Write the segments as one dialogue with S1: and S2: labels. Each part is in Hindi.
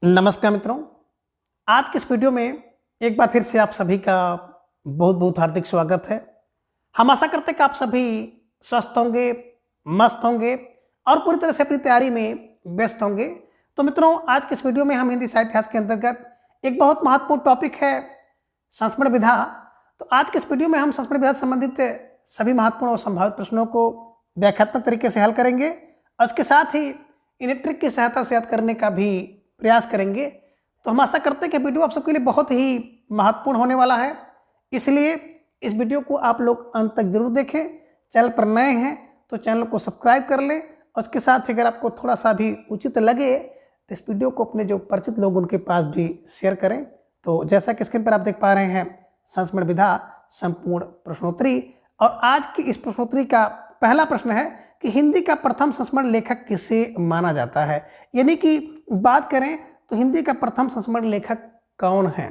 S1: नमस्कार मित्रों। आज के इस वीडियो में एक बार फिर से आप सभी का बहुत बहुत हार्दिक स्वागत है। हम आशा करते हैं कि आप सभी स्वस्थ होंगे, मस्त होंगे और पूरी तरह से अपनी तैयारी में व्यस्त होंगे। तो मित्रों, आज के इस वीडियो में हम हिंदी साहित्य इतिहास के अंतर्गत एक बहुत महत्वपूर्ण टॉपिक है संस्मरण विधा। तो आज के इस वीडियो में हम संस्मरण विधा से संबंधित सभी महत्वपूर्ण और संभावित प्रश्नों को व्याख्यात्मक तरीके से हल करेंगे और उसके साथ ही इलेक्ट्रिक की सहायता से याद करने का भी प्रयास करेंगे। तो हम आशा करते हैं कि वीडियो आप सबके लिए बहुत ही महत्वपूर्ण होने वाला है, इसलिए इस वीडियो को आप लोग अंत तक जरूर देखें। चैनल पर नए हैं तो चैनल को सब्सक्राइब कर लें और उसके साथ ही अगर आपको थोड़ा सा भी उचित लगे तो इस वीडियो को अपने जो परिचित लोग उनके पास भी शेयर करें। तो जैसा कि स्क्रीन पर आप देख पा रहे हैं, संस्मरण विधा संपूर्ण प्रश्नोत्तरी, और आज की इस प्रश्नोत्तरी का पहला प्रश्न है कि हिंदी का प्रथम संस्मरण लेखक किसे माना जाता है। यानी कि बात करें तो हिंदी का प्रथम संस्मरण लेखक कौन है।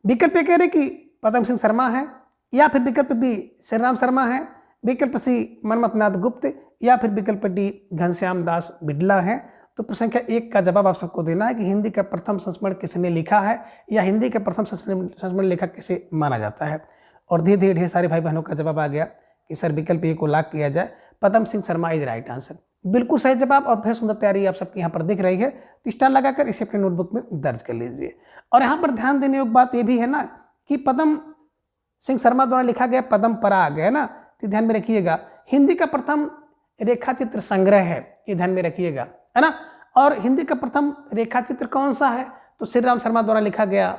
S1: विकल्प ए कह रहे कि पदम सिंह शर्मा है, या फिर विकल्प बी श्री राम शर्मा है, विकल्प सी मनमथ नाथ गुप्त, या फिर विकल्प डी घनश्याम दास बिड़ला है। तो प्रश्न संख्या 1 का जवाब आप सबको देना है कि हिंदी का प्रथम संस्मरण किसने लिखा है या हिंदी का प्रथम संस्मरण लेखक किसे माना जाता है। और धीरे धीरे ढेर सारे भाई बहनों का जवाब आ गया कि सर विकल्प ए को लॉक किया जाए, Padam Singh Sharma is right answer. बिल्कुल सही जवाब और बहुत सुंदर तैयारी आप सबके यहाँ पर दिख रही है, तो स्टार लगाकर इसे अपने नोटबुक में दर्ज कर लीजिए। और यहाँ पर ध्यान देने योग्य बात यह भी है ना कि पदम सिंह शर्मा द्वारा लिखा गया पदम पराग है ना, तो ध्यान में रखिएगा हिंदी का प्रथम रेखा चित्र संग्रह है, ये ध्यान में रखिएगा, है ना। और हिंदी का प्रथम रेखा चित्र कौन सा है, तो श्री राम शर्मा द्वारा लिखा गया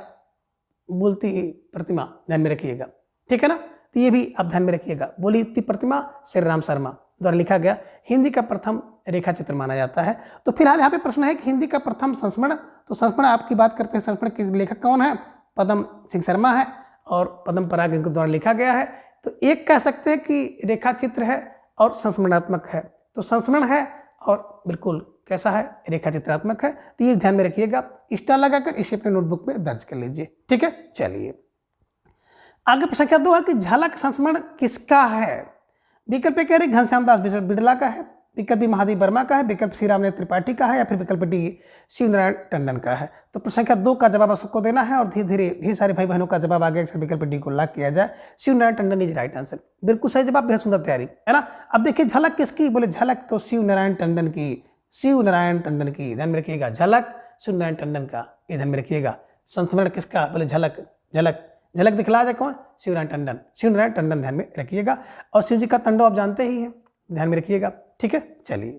S1: बोलती प्रतिमा, ध्यान में रखिएगा, ठीक है ना। तो ये भी आप ध्यान में रखिएगा, बोलती प्रतिमा श्री राम शर्मा द्वारा लिखा गया हिंदी का प्रथम रेखा चित्र माना जाता है। तो फिलहाल यहाँ पे प्रश्न है कि हिंदी का प्रथम संस्मरण, तो संस्मरण आपकी बात करते हैं, संस्मरण के लेखक कौन है, पदम सिंह शर्मा है और पदम पराग इनके द्वारा लिखा गया है। तो एक कह सकते हैं कि रेखा चित्र है और संस्मरणात्मक है, तो संस्मरण है और बिल्कुल कैसा है, रेखा चित्रात्मक है। तो ये ध्यान में रखिएगा, स्टार लगाकर इसे अपने नोटबुक में दर्ज कर लीजिए, ठीक है। चलिए आगे प्रश्न संख्या 2 है कि झलक संस्मरण किसका है। विकल्प कह रहे घनश्याम दास बिड़ला का है, विकल्प बी महादेव वर्मा का है, विकल्प सी रामनेत्र त्रिपाठी का है, या फिर विकल्प डी शिव नारायण टंडन का है। तो प्रश्न संख्या 2 का जवाब आप सबको देना है और धीरे धीरे ढेर सारे भाई बहनों का जवाब आ गया, विकल्प डी को लॉक किया जाए, Shiv Narayan Tandon is right answer. बिल्कुल सही जवाब, बेहद सुंदर तैयारी, है ना। अब देखिए झलक किसकी, बोले झलक तो शिव नारायण टंडन की, शिव नारायण टंडन की, ध्यान में रखिएगा, झलक शिव नारायण टंडन का, ये ध्यान में रखिएगा। संस्मरण किसका, बोले झलक, झलक झलक दिखला जाए कौन, शिवनारायण टंडन, शिवनारायण टंडन, ध्यान में रखिएगा। और शिव जी का तांडव आप जानते ही हैं, ध्यान में रखिएगा, ठीक है। चलिए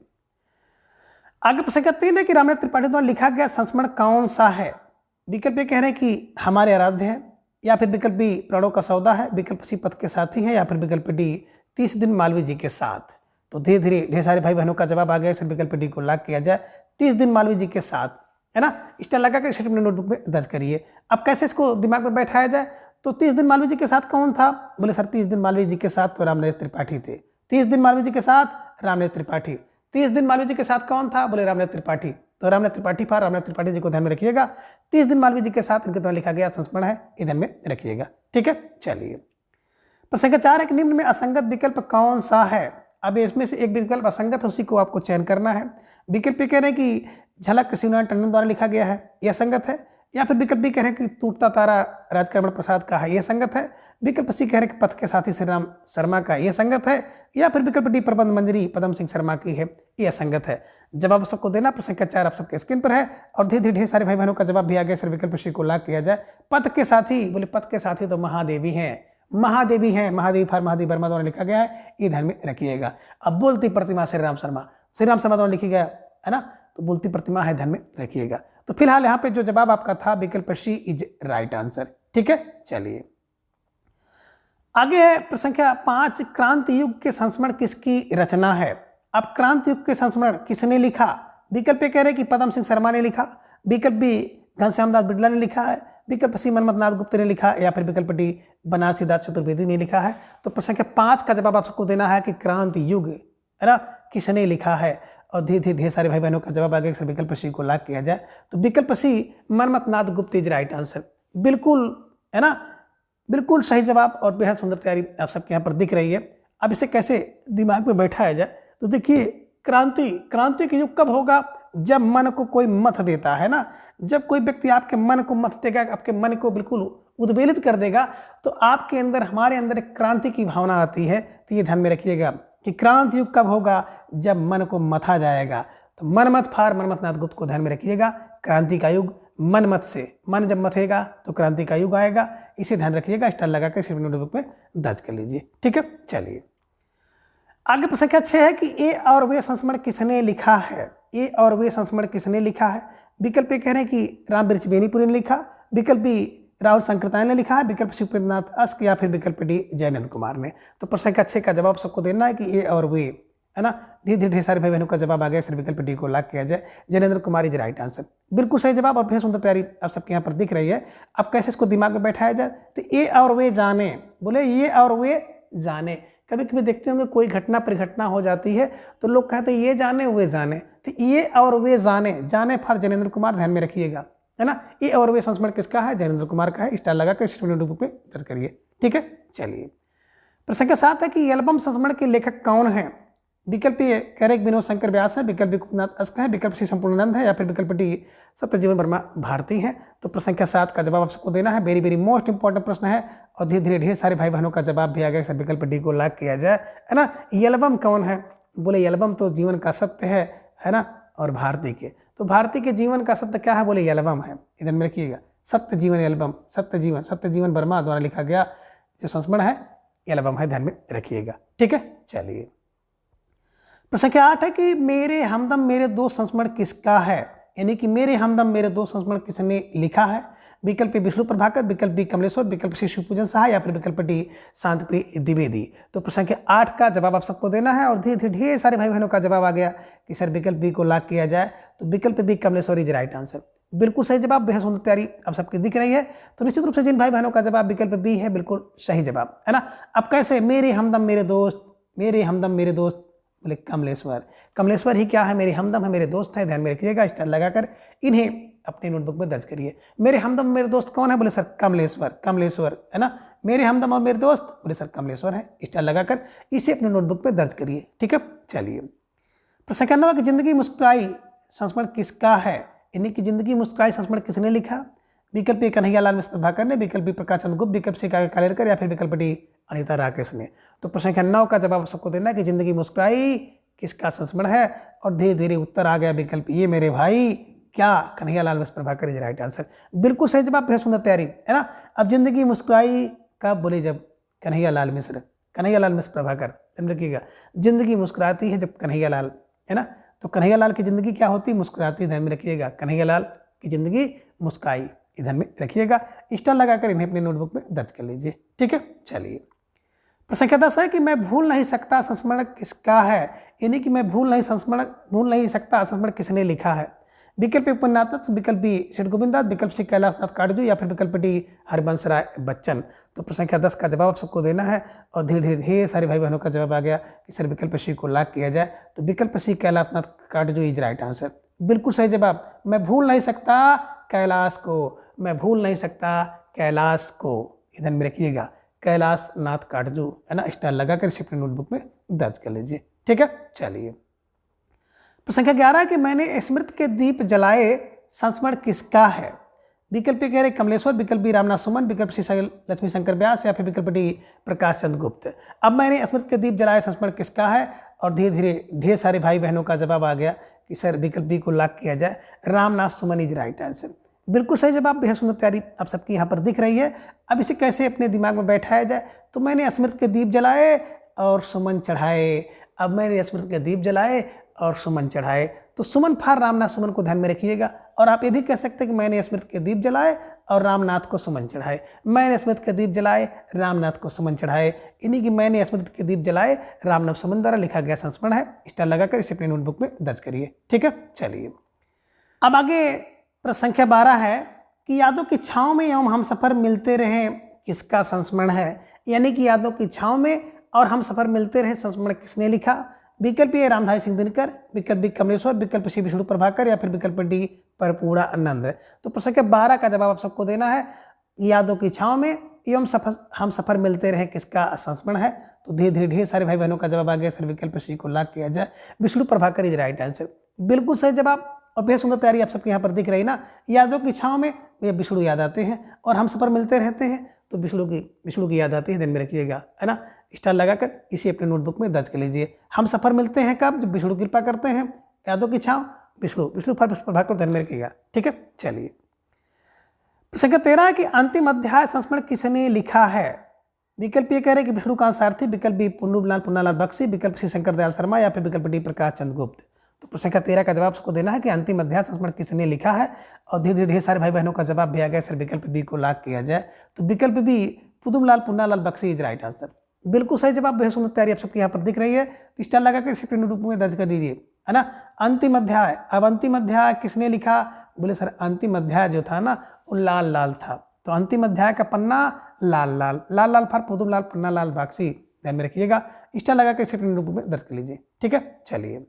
S1: आगे प्रश्न संख्या 3 है कि रामनेत्र त्रिपाठी द्वारा लिखा गया संस्मरण कौन सा है। विकल्प कह रहे हैं कि हमारे आराध्य है, या फिर विकल्प बी प्राणों का सौदा है, विकल्प सी पथ के साथी है, या फिर विकल्प डी 30 दिन मालवीय जी के साथ। तो धीरे धीरे ढेर सारे भाई बहनों का जवाब आ गया, विकल्प डी को लॉक किया जाए, 30 दिन मालवीय जी के साथ, है ना। स्टार लगा कर इसे अपने नोटबुक में दर्ज करिए। अब कैसे इसको दिमाग में बैठाया जाए, तो 30 दिन मालवीय जी के साथ कौन था, बोले सर 30 दिन मालवीय जी के साथ तो रामनेत्र त्रिपाठी थे, 30 दिन मालवीय जी के साथ रामनेत्र त्रिपाठी, 30 दिन मालवीय जी के साथ कौन था, बोले रामनेत्र त्रिपाठी, तो रामनेत्र त्रिपाठी था, रामनेत्र त्रिपाठी जी को ध्यान में रखिएगा। 30 दिन मालवीय जी के साथ इनके द्वारा लिखा गया संस्मरण है, ये ध्यान में रखिएगा, ठीक है। चलिए प्रश्न संख्या 4 है कि निम्न में असंगत विकल्प कौन सा है। अब इसमें से एक विकल्प असंगत है, उसी को आपको चयन करना है। विकल्प कह रहे हैं कि झलक शिवनारायण टंडन द्वारा लिखा गया है, यह संगत है, या फिर विकल्प बी कह रहे हैं कि टूटता तारा राजकमल प्रसाद का है, यह संगत है, विकल्प सी कह रहे हैं कि पथ के साथी श्री राम शर्मा का, यह संगत है, या फिर विकल्प डी प्रबंध मंजरी पदम सिंह शर्मा की है, यह संगत है। जवाब सबको देना, प्रश्न संख्या 4 आप सबके स्क्रीन पर है और धीरे धीरे ढेर सारे भाई बहनों का जवाब भी आ गया, सर विकल्प सी को लॉक किया जाए। पथ के साथी, बोले पथ के साथी तो महादेवी हैं, महादेवी हैं, महादेवी फार महादेवी वर्मा द्वारा लिखा गया है, ये ध्यान में रखिएगा। अब बोलती प्रतिमा श्री राम शर्मा, श्री राम शर्मा द्वारा लिखी गया है ना, तो बोलती प्रतिमा है, ध्यान में रखिएगा। तो फिलहाल यहाँ पे जो जवाब आपका था विकल्प सी इज राइट आंसर, ठीक है। चलिए आगे है प्रश्न संख्या 5, क्रांति युग के संस्मरण किसकी रचना है। अब क्रांति युग के संस्मरण किसने लिखा। विकल्प कह रहे हैं कि पदम सिंह शर्मा ने लिखा, विकल्प बी घनश्याम दास बिड़ला ने लिखा है, विकल्प सी मनमथ नाथ गुप्त ने लिखा, या फिर विकल्प डी बनारसी दास चतुर्वेदी ने लिखा है। तो प्रश्न संख्या 5 का जवाब आप सबको देना है कि क्रांति युग, है ना, किसने लिखा है। और धीरे धीरे ढेर सारे भाई बहनों का जवाब आ गया, सर विकल्प सी को लॉक किया जाए। तो विकल्प सी मनमथ नाथ गुप्त इज राइट आंसर, बिल्कुल, है ना, बिल्कुल सही जवाब और बेहद सुंदर तैयारी आप सबके यहाँ पर दिख रही है। अब इसे कैसे दिमाग में बैठाया जाए, तो देखिए क्रांति के युग कब होगा, जब मन को कोई मथ देता है ना, जब कोई व्यक्ति आपके मन को मथ देगा, आपके मन को बिल्कुल उद्वेलित कर देगा, तो आपके अंदर, हमारे अंदर एक क्रांति की भावना आती है। तो ये ध्यान में रखिएगा कि क्रांति युग कब होगा, जब मन को मथा जाएगा। तो मन मत फार मनमथ नाथ गुप्त को ध्यान में रखिएगा। क्रांति का युग मन मत से, मन जब मथेगा तो क्रांति का युग आएगा। इसे ध्यान रखिएगा, स्टार लगाकर सिर्फ नोटबुक में दर्ज कर लीजिए। ठीक है, चलिए आगे प्रश्न संख्या 6 है कि ए और वे संस्मरण किसने लिखा है। ए और वे संस्मरण किसने लिखा है। विकल्प ए कह रहे हैं कि राम वृक्ष बेनीपुरी ने लिखा, विकल्प बी राहुल शंकरताय ने लिखा है, विकल्प सी उपेंद्रनाथ अस्क, या फिर विकल्प डी जयनंद कुमार ने। तो प्रश्न संख्या 6 का जवाब सबको देना है कि ए और वे, है ना। धीरे धीरे ढेर सारे भाई बहनों का जवाब आ गया। सर विकल्प डी को लॉक किया जाए। Jainendra Kumar is right answer, बिल्कुल सही जवाब। और बेहद सुंदर तैयारी आप सबके यहाँ पर दिख रही है। अब कैसे इसको दिमाग में बैठाया जाए, तो ए और वे जाने, बोले ये और वे जाने। कभी कभी देखते होंगे कोई घटना परिघटना हो जाती है तो लोग कहते हैं ये जाने वे जाने, तो ये और वे जाने, जाने फॉर जयनेंद्र कुमार, ध्यान में रखिएगा, है ना। ये और वे संस्मरण किसका है, जयनेंद्र कुमार का है। स्टार लगाकर इस नोटबुक में दर्ज करिए। ठीक है, चलिए प्रश्न संख्या 7 है कि एल्बम संस्मरण के लेखक कौन है। विकल्प ए कह रहे विनोद शंकर व्यास है, विकल्प बी कुमार अस्क है, विकल्प सी संपूर्णानंद है, या फिर विकल्प डी सत्यजीवन वर्मा भारती है। तो प्रश्न संख्या 7 का जवाब आप सबको देना है। वेरी वेरी मोस्ट इंपॉर्टेंट प्रश्न है और धीरे धीरे ढेर सारे भाई बहनों का जवाब भी आ गया। सर विकल्प डी को लॉक किया जाए, है ना। एल्बम कौन है, बोले एल्बम तो जीवन का सत्य है ना। और भारती के, तो भारती के जीवन का सत्य क्या है, बोले एल्बम है। इधर में रखिएगा, सत्य जीवन एल्बम, सत्यजीवन वर्मा द्वारा लिखा गया जो संस्मरण है एल्बम है, ध्यान में रखिएगा। ठीक है, चलिए प्रश्न संख्या 8 है कि मेरे हमदम मेरे दोस्त संस्मरण किसका है, यानी कि मेरे हमदम मेरे दोस्त संस्मरण किसने लिखा है। विकल्प विष्णु प्रभाकर, विकल्प बी कमलेश्वर, विकल्प सी शिवपूजन साहा, या फिर विकल्प डी शांतिप्रिय द्विवेदी। तो प्रश्न संख्या 8 का जवाब आप सबको देना है और धीरे धीरे ढेर सारे भाई बहनों का जवाब आ गया कि सर विकल्प बी को लॉक किया जाए। तो विकल्प B Kamleshwar is right answer, बिल्कुल सही जवाब। बेहद सुंदर तैयारी आप सबकी दिख रही है। तो निश्चित रूप से जिन भाई बहनों का जवाब विकल्प बी है, बिल्कुल सही जवाब, है ना। अब कैसे, मेरे हमदम मेरे दोस्त, मेरे हमदम मेरे दोस्त, बोले कमलेश्वर। कमलेश्वर ही क्या है, मेरे हमदम है, मेरे दोस्त है, ध्यान में रखिएगा। स्टार लगाकर इन्हें अपनी नोटबुक में दर्ज करिए। मेरे हमदम मेरे दोस्त कौन है, बोले सर कमलेश्वर, कमलेश्वर, है ना। मेरे हमदम और मेरे दोस्त, बोले सर कमलेश्वर है। स्टार लगाकर इसे अपनी नोटबुक में दर्ज करिए। ठीक है, चलिए प्रश्न संख्या 9 कि जिंदगी मुस्कुराई संस्मरण किसका है, यानी कि जिंदगी मुस्कुराई संस्मरण किसने लिखा। विकल्प ए कन्हैयालाल मिश्र प्रभाकर ने, विकल्प बी प्रकाश चंद्र गुप्त, विकल्प सी काका कालेलकर, या फिर विकल्प डी अनीता राकेश ने। तो प्रश्न संख्या 9 का जवाब सबको देना है कि जिंदगी मुस्कुराई किसका संस्मरण है। और धीरे धीरे उत्तर आ गया विकल्प ये मेरे भाई क्या, कन्हैयालाल मिश्र प्रभाकर इज राइट आंसर, बिल्कुल सही जवाब। बेहद सुंदर तैयारी, है ना। अब जिंदगी मुस्कुराई कब, बोले जब कन्हैयालाल मिश्र प्रभाकर, ध्यान रखिएगा। जिंदगी मुस्कुराती है जब कन्हैयालाल, है ना। तो कन्हैयालाल की जिंदगी क्या होती, मुस्कुराती, ध्यान में रखिएगा। कन्हैयालाल की जिंदगी मुस्काई, ध्यान में रखिएगा। स्टार लगाकर इन्हें अपनी नोटबुक में दर्ज कर लीजिए। ठीक है, चलिए प्रश्न संख्या 10 है कि मैं भूल नहीं सकता संस्मरण किसका है, यानी कि मैं भूल नहीं सकता संस्मरण किसने लिखा है। विकल्प उपन्यास, विकल्प बी सेठ गोविंदास, विकल्प सी कैलाशनाथ काटजू, या फिर विकल्प डी हरिवंश राय बच्चन। तो प्रश्न संख्या 10 का जवाब सबको देना है और धीरे धीरे ढेर सारे भाई बहनों का जवाब आ गया कि सर विकल्प सी को लॉक किया जाए। तो विकल्प C Kailashnath Katju is right answer, बिल्कुल सही जवाब। मैं भूल नहीं सकता कैलाश को, मैं भूल नहीं सकता कैलाश को, इधर में रखिएगा। कैलाश नाथ काटजू, है ना। स्टार लगाकर इसे अपनी नोटबुक में दर्ज कर लीजिए। ठीक है, चलिए प्रश्न संख्या 11 है कि मैंने स्मृति के दीप जलाए संस्मरण किसका है। विकल्प कह रहे कमलेश्वर, विकल्प बी रामनाथ सुमन, विकल्प सी लक्ष्मी शंकर व्यास, या फिर विकल्प डी प्रकाश चंद्र गुप्त। अब मैंने स्मृति के दीप जलाए संस्मरण किसका है और धीरे धीरे ढेर सारे भाई बहनों का जवाब आ गया कि सर विकल्प बी को लॉक किया जाए। रामनाथ सुमन इज राइट आंसर, बिल्कुल सही जवाब। बेहद सुंदर तैयारी आप सबकी यहाँ पर दिख रही है। अब इसे कैसे अपने दिमाग में बैठाया जाए, तो मैंने स्मृति के दीप जलाए और सुमन चढ़ाए। अब मैंने स्मृति के दीप जलाए और सुमन चढ़ाए, तो सुमन फार रामनाथ सुमन को ध्यान में रखिएगा। और आप ये भी कह सकते हैं कि मैंने स्मृति के दीप जलाए और रामनाथ को सुमन चढ़ाए। मैंने स्मृति के दीप जलाए, रामनाथ को सुमन चढ़ाए, इन्हीं की मैंने स्मृति के दीप जलाए रामनाथ सुमन द्वारा लिखा गया संस्मरण है। स्टार लगाकर इसे अपनी नोटबुक में दर्ज करिए। ठीक है, चलिए अब आगे प्रश्न संख्या 12 है कि यादों की छाँव में एवं हम सफ़र मिलते रहे किसका संस्मरण है, यानी कि यादों की छाँव में और हम सफ़र मिलते रहे संस्मरण किसने लिखा। विकल्प ए रामधारी सिंह दिनकर, विकल्प बी कमलेश्वर, विकल्प सी विष्णु प्रभाकर, या फिर विकल्प डी परपूर्णानंद। तो प्रश्न संख्या 12 का जवाब आप सबको देना है। यादों की छाँव में एवं हम सफ़र मिलते रहे किसका संस्मरण है। तो धीरे धीरे ढेर सारे भाई बहनों का जवाब आ गया, सर विकल्प सी को लॉक किया जाए। Vishnu Prabhakar is right answer, बिल्कुल सही जवाब। और बेहद सुंदर तैयारी आप सबके यहाँ पर दिख रही ना। यादों की छाँव में ये विष्णु याद आते हैं और हम सफ़र मिलते रहते हैं तो विष्णु की याद आती है, ध्यान में रखिएगा, है ना। स्टार लगाकर इसे अपने नोटबुक में दर्ज कर लीजिए। हम सफ़र मिलते हैं कब? जब विष्णु कृपा करते हैं। यादों की छाँव विष्णु फल प्रभाकर, ध्यान में रखिएगा, ठीक है। चलिए, प्रसंग 13 है कि अंतिम अध्याय संस्मरण किसने लिखा है? विकल्प ये कह रहे हैं कि विष्णुकांत सारथी, विकल्प बी पुन्नूलाल बख्शी, विकल्प सी शंकर दयाल शर्मा या फिर विकल्प डी प्रकाश चंद्र गुप्त। तो प्रश्न का 13 का जवाब सबको देना है कि अंतिम अध्याय संस्मरण किसने लिखा है। और धीरे धीरे ढेर सारे भाई बहनों का जवाब भी आ गया। सर विकल्प बी को लॉक किया जाए तो विकल्प B Punnulal Bakshi is right answer. बिल्कुल सही जवाब, बेहद सुंदर तैयारी आप सबके यहाँ पर दिख रही है। तो स्टार लगा कर इसे रूप में दर्ज कर दीजिए, है ना। अंतिम अध्याय, अब अंतिम अध्याय किसने लिखा? बोले सर अंतिम अध्याय जो था ना वो लाल लाल था, तो अंतिम अध्याय का पन्ना लाल लाल फॉर पुन्नूलाल पन्नालाल बख्शी, ध्यान में रखिएगा। स्टार लगा कर इसे रूप में दर्ज कर लीजिए, ठीक है। चलिए,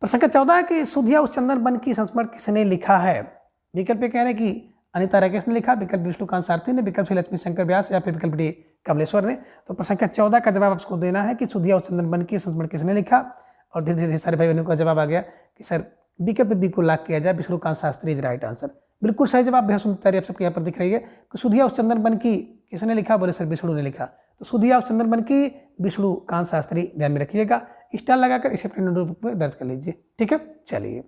S1: प्रश्न 14 है कि सुधिया उस चंदन बन की संस्मरण किसने लिखा है? विकल्प कह रहे हैं कि अनिता राकेश ने लिखा, विकल्प विष्णुकांत सारथी ने, विकल्प लक्ष्मी शंकर व्यास या फिर विकल्प डी कमलेश्वर ने। तो प्रश्न 14 का जवाब आपको देना है कि सुधिया उस चंदन बन की संस्मरण किसने लिखा। और धीरे धीरे सारे भाई बहनों का जवाब आ गया कि सर विकल्प बी को लॉक किया जाए, Vishnukant Shastri is right answer. बिल्कुल सही जवाब, बेहद सुंदर तैयारी आप सबके यहाँ पर दिख रही है कि सुधिया उस चंदन बन की किसने लिखा? बोले सर विष्णु ने लिखा। तो सुधिया उस चंदन बन की विष्णुकांत शास्त्री, ध्यान में रखिएगा। स्टार लगाकर इसे अपने नोटबुक में दर्ज कर लीजिए, ठीक है। चलिए,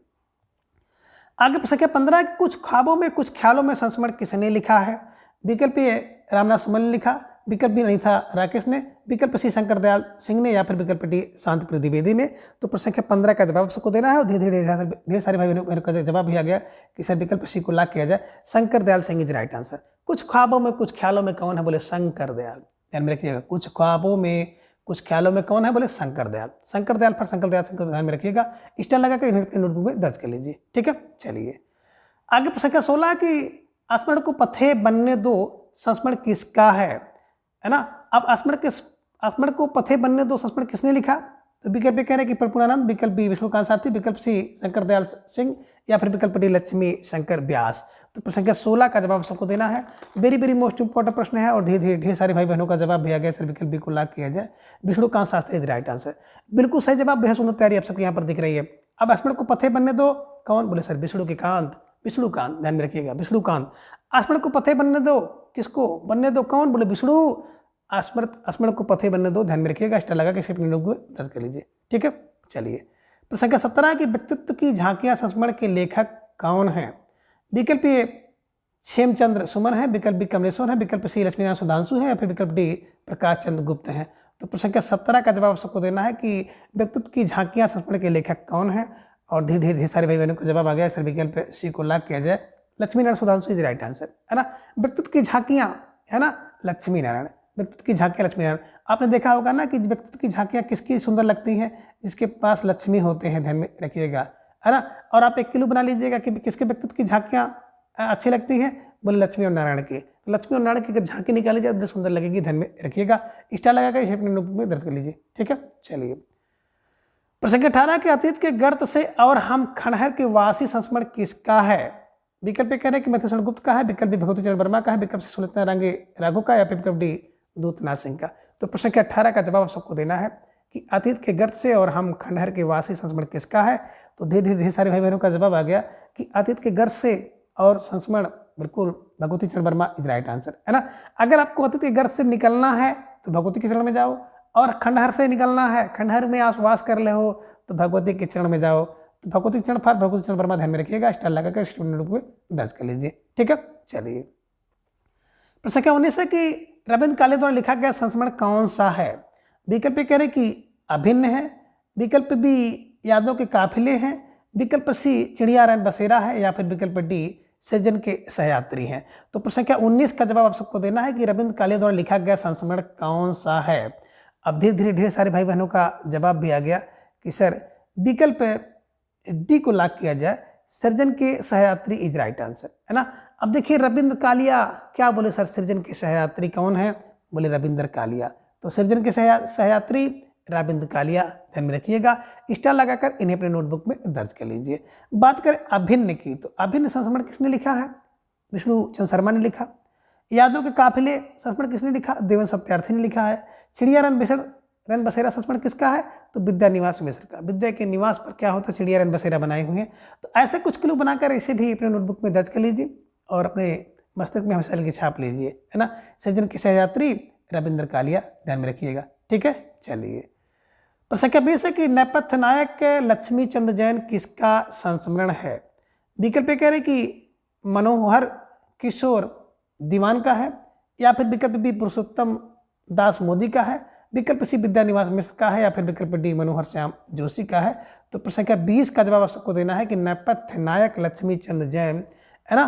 S1: आगे प्रश्न 15 कि कुछ ख्वाबों में कुछ ख्यालों में संस्मरण किसने लिखा है? विकल्प ए रामनाथ सुमन ने लिखा, विकल्प बी अनिता राकेश ने, विकल्प सी शंकर दयाल सिंह ने या फिर विकल्प डी शांति द्विवेदी ने। तो प्रश्न 15 का जवाब सबको देना है और धीरे धीरे ढेर सारे भाई बहनों का जवाब भी आ गया कि सर विकल्प सी को लॉक किया जाए, Shankar Dayal Singh is right answer. कुछ ख्वाबों में कुछ ख्यालों में कौन है? बोले शंकर दयाल, ध्यान में रखिएगा। कुछ ख्वाबों में कुछ ख्यालों में कौन है? बोले शंकर दयाल पर शंकर दयाल सिंह को ध्यान में रखिएगा। स्टार लगाकर अपने नोटबुक में दर्ज कर लीजिए, ठीक है। चलिए, आगे प्रश्न 16 कि स्मरण को पथे बनने दो संस्मरण किसका है ना। अब स्मरण को पथे बनने दो संस्मरण किसने लिखा? तो विकल्प कह रहे हैं कि प्रपूर्णानंद, विकल्प बी विष्णुकांत सारथी, विकल्प सी शंकर दयाल सिंह या फिर विकल्प डी लक्ष्मी शंकर व्यास। तो प्रश्न 16 का जवाब सबको देना है। वेरी मोस्ट इंपॉर्टेंट प्रश्न है और धीरे धीरे ढेर सारे भाई बहनों का जवाब भी आ गया। सर विकल्प बी को लॉक किया जाए, Vishnukant Shastri is right answer. बिल्कुल सही जवाब, बेहद सुंदर तैयारी आप सबके यहाँ पर दिख रही है। अब स्मरण को पथे बनने दो कौन? बोले सर विष्णुकांत, ध्यान में रखिएगा, विष्णुकांत। स्मरण को पथे बनने दो किसको बनने दो? कौन? बोले विष्णु। स्मरण को पथे बनने दो, ध्यान में रखिएगा। स्टार लगा के अपने नोटबुक में दर्ज कर लीजिए, ठीक है। चलिए, प्रश्न 17 की व्यक्तित्व की झांकियां संस्मरण के लेखक कौन हैं? विकल्प ए क्षेमचंद्र सुमन है, विकल्प बी कमलेश्वर है, विकल्प सी लक्ष्मीनारायण सुधांशु है या फिर विकल्प डी प्रकाश चंद्र गुप्त है। तो प्रश्न 17 का जवाब सबको देना है कि व्यक्तित्व की झांकियां संस्मरण के लेखक कौन है। और धीरे धीरे सारे भाई बहनों का जवाब आ गया। सर विकल्प सी को लॉक किया जाए, Laxminarayan Sudhanshu is right answer, है ना। व्यक्तित्व की झांकियां, है ना, लक्ष्मीनारायण, व्यक्तित्व की झांकियां लक्ष्मीनारायण। आपने देखा होगा ना कि व्यक्तित्व की झांकियां किसकी सुंदर लगती हैं? जिसके पास लक्ष्मी होते हैं, ध्यान में रखिएगा, है ना। और आप एक क्लू बना लीजिएगा कि किसके व्यक्तित्व की झांकियां अच्छी लगती हैं? बोले लक्ष्मी और नारायण की। तो लक्ष्मी और नारायण की अगर झांकी निकाली जाए बड़ी सुंदर लगेगी, ध्यान में रखिएगा। स्टार लगाकर इसे अपने नोटबुक में दर्ज कर लीजिए, ठीक है। चलिए, प्रश्न 18 के अतीत के गर्त से और हम खंडहर के वासी संस्मरण किसका है? विकल्प कह रहे हैं कि मधुसूदन गुप्त का है, विकल्प बी भगवती चरण वर्मा का है, विकल्प सी सुलोचना रांगे राघो का या फिर विकल्प डी दूतनाथ सिंह का। तो प्रश्न 18 का जवाब सबको देना है कि अतीत के गर्त से और हम खंडहर के वासी संस्मरण किसका है। तो धीरे धीरे सारे भाई बहनों का जवाब आ गया कि अतीत के गर्त से और संस्मरण बिल्कुल भगवती चरण वर्मा इज राइट आंसर, है ना। अगर आपको अतीत के गर्त से निकलना है तो भगवती के चरण में जाओ, और खंडहर से निकलना है, खंडहर में आप वास कर ले हो तो भगवती के चरण में जाओ। तो भगवती चरण फॉर भगवती चरण वर्मा, ध्यान में रखिएगा। स्टार लगाकर स्टूडेंट में दर्ज कर लीजिए, ठीक है। चलिए, प्रश्न 19 है कि रविंद्र काले द्वारा लिखा गया संस्मरण कौन सा है? विकल्प कह रहे कि अभिन्न है, विकल्प बी यादों के काफिले हैं, विकल्प सी चिड़िया रैन बसेरा है या फिर विकल्प डी सृजन के सहयात्री हैं। तो प्रश्न 19 का जवाब आप सबको देना है कि रविंद्र काले द्वारा लिखा गया संस्मरण कौन सा है। अब धीरे धीरे ढेर सारे भाई बहनों का जवाब भी आ गया कि सर विकल्प डी को लॉक किया जाए, सृजन के सहयात्री इज राइट आंसर, है ना। अब देखिए रविंद्र कालिया क्या बोले सर, सृजन के सहयात्री कौन है? बोले रविंद्र कालिया। तो सृजन के सहयात्री रविंद्र कालिया, ध्यान में रखिएगा। स्टार लगाकर इन्हें अपने नोटबुक में दर्ज कर लीजिए। बात करें अभिन्न की, तो अभिन्न संस्मरण किसने लिखा है? विष्णु चंद्र शर्मा ने लिखा। यादों के काफिले संस्मरण किसने लिखा? देवन सत्यार्थी ने लिखा है। चिड़िया रन रैन बसेरा संस्मरण किसका है? तो विद्या निवास मिश्र का। विद्या के निवास पर क्या होता है? चिड़िया रैन बसेरा बनाई हुई है। तो ऐसे कुछ क्लू बनाकर इसे भी अपने नोटबुक में दर्ज कर लीजिए और अपने मस्तिष्क में हमेशा लिखी छाप लीजिए, है ना। सज्जन के सहयात्री रविंद्र कालिया, ध्यान में रखिएगा, ठीक है। चलिए, प्रश्न संख्या 20 है कि नेपथ्य नायक लक्ष्मी चंद जैन किसका संस्मरण है? विकल्प कह रहे कि मनोहर किशोर दीवान का है, या फिर विकल्प बी पुरुषोत्तम दास मोदी का है, विकल्प सी विद्या निवास मिश्र का है, या फिर विकल्प डी मनोहर श्याम जोशी का है। तो प्रश्न संख्या 20 का जवाब आप सबको देना है कि नेपथ्य नायक लक्ष्मी चंद जैन, है ना,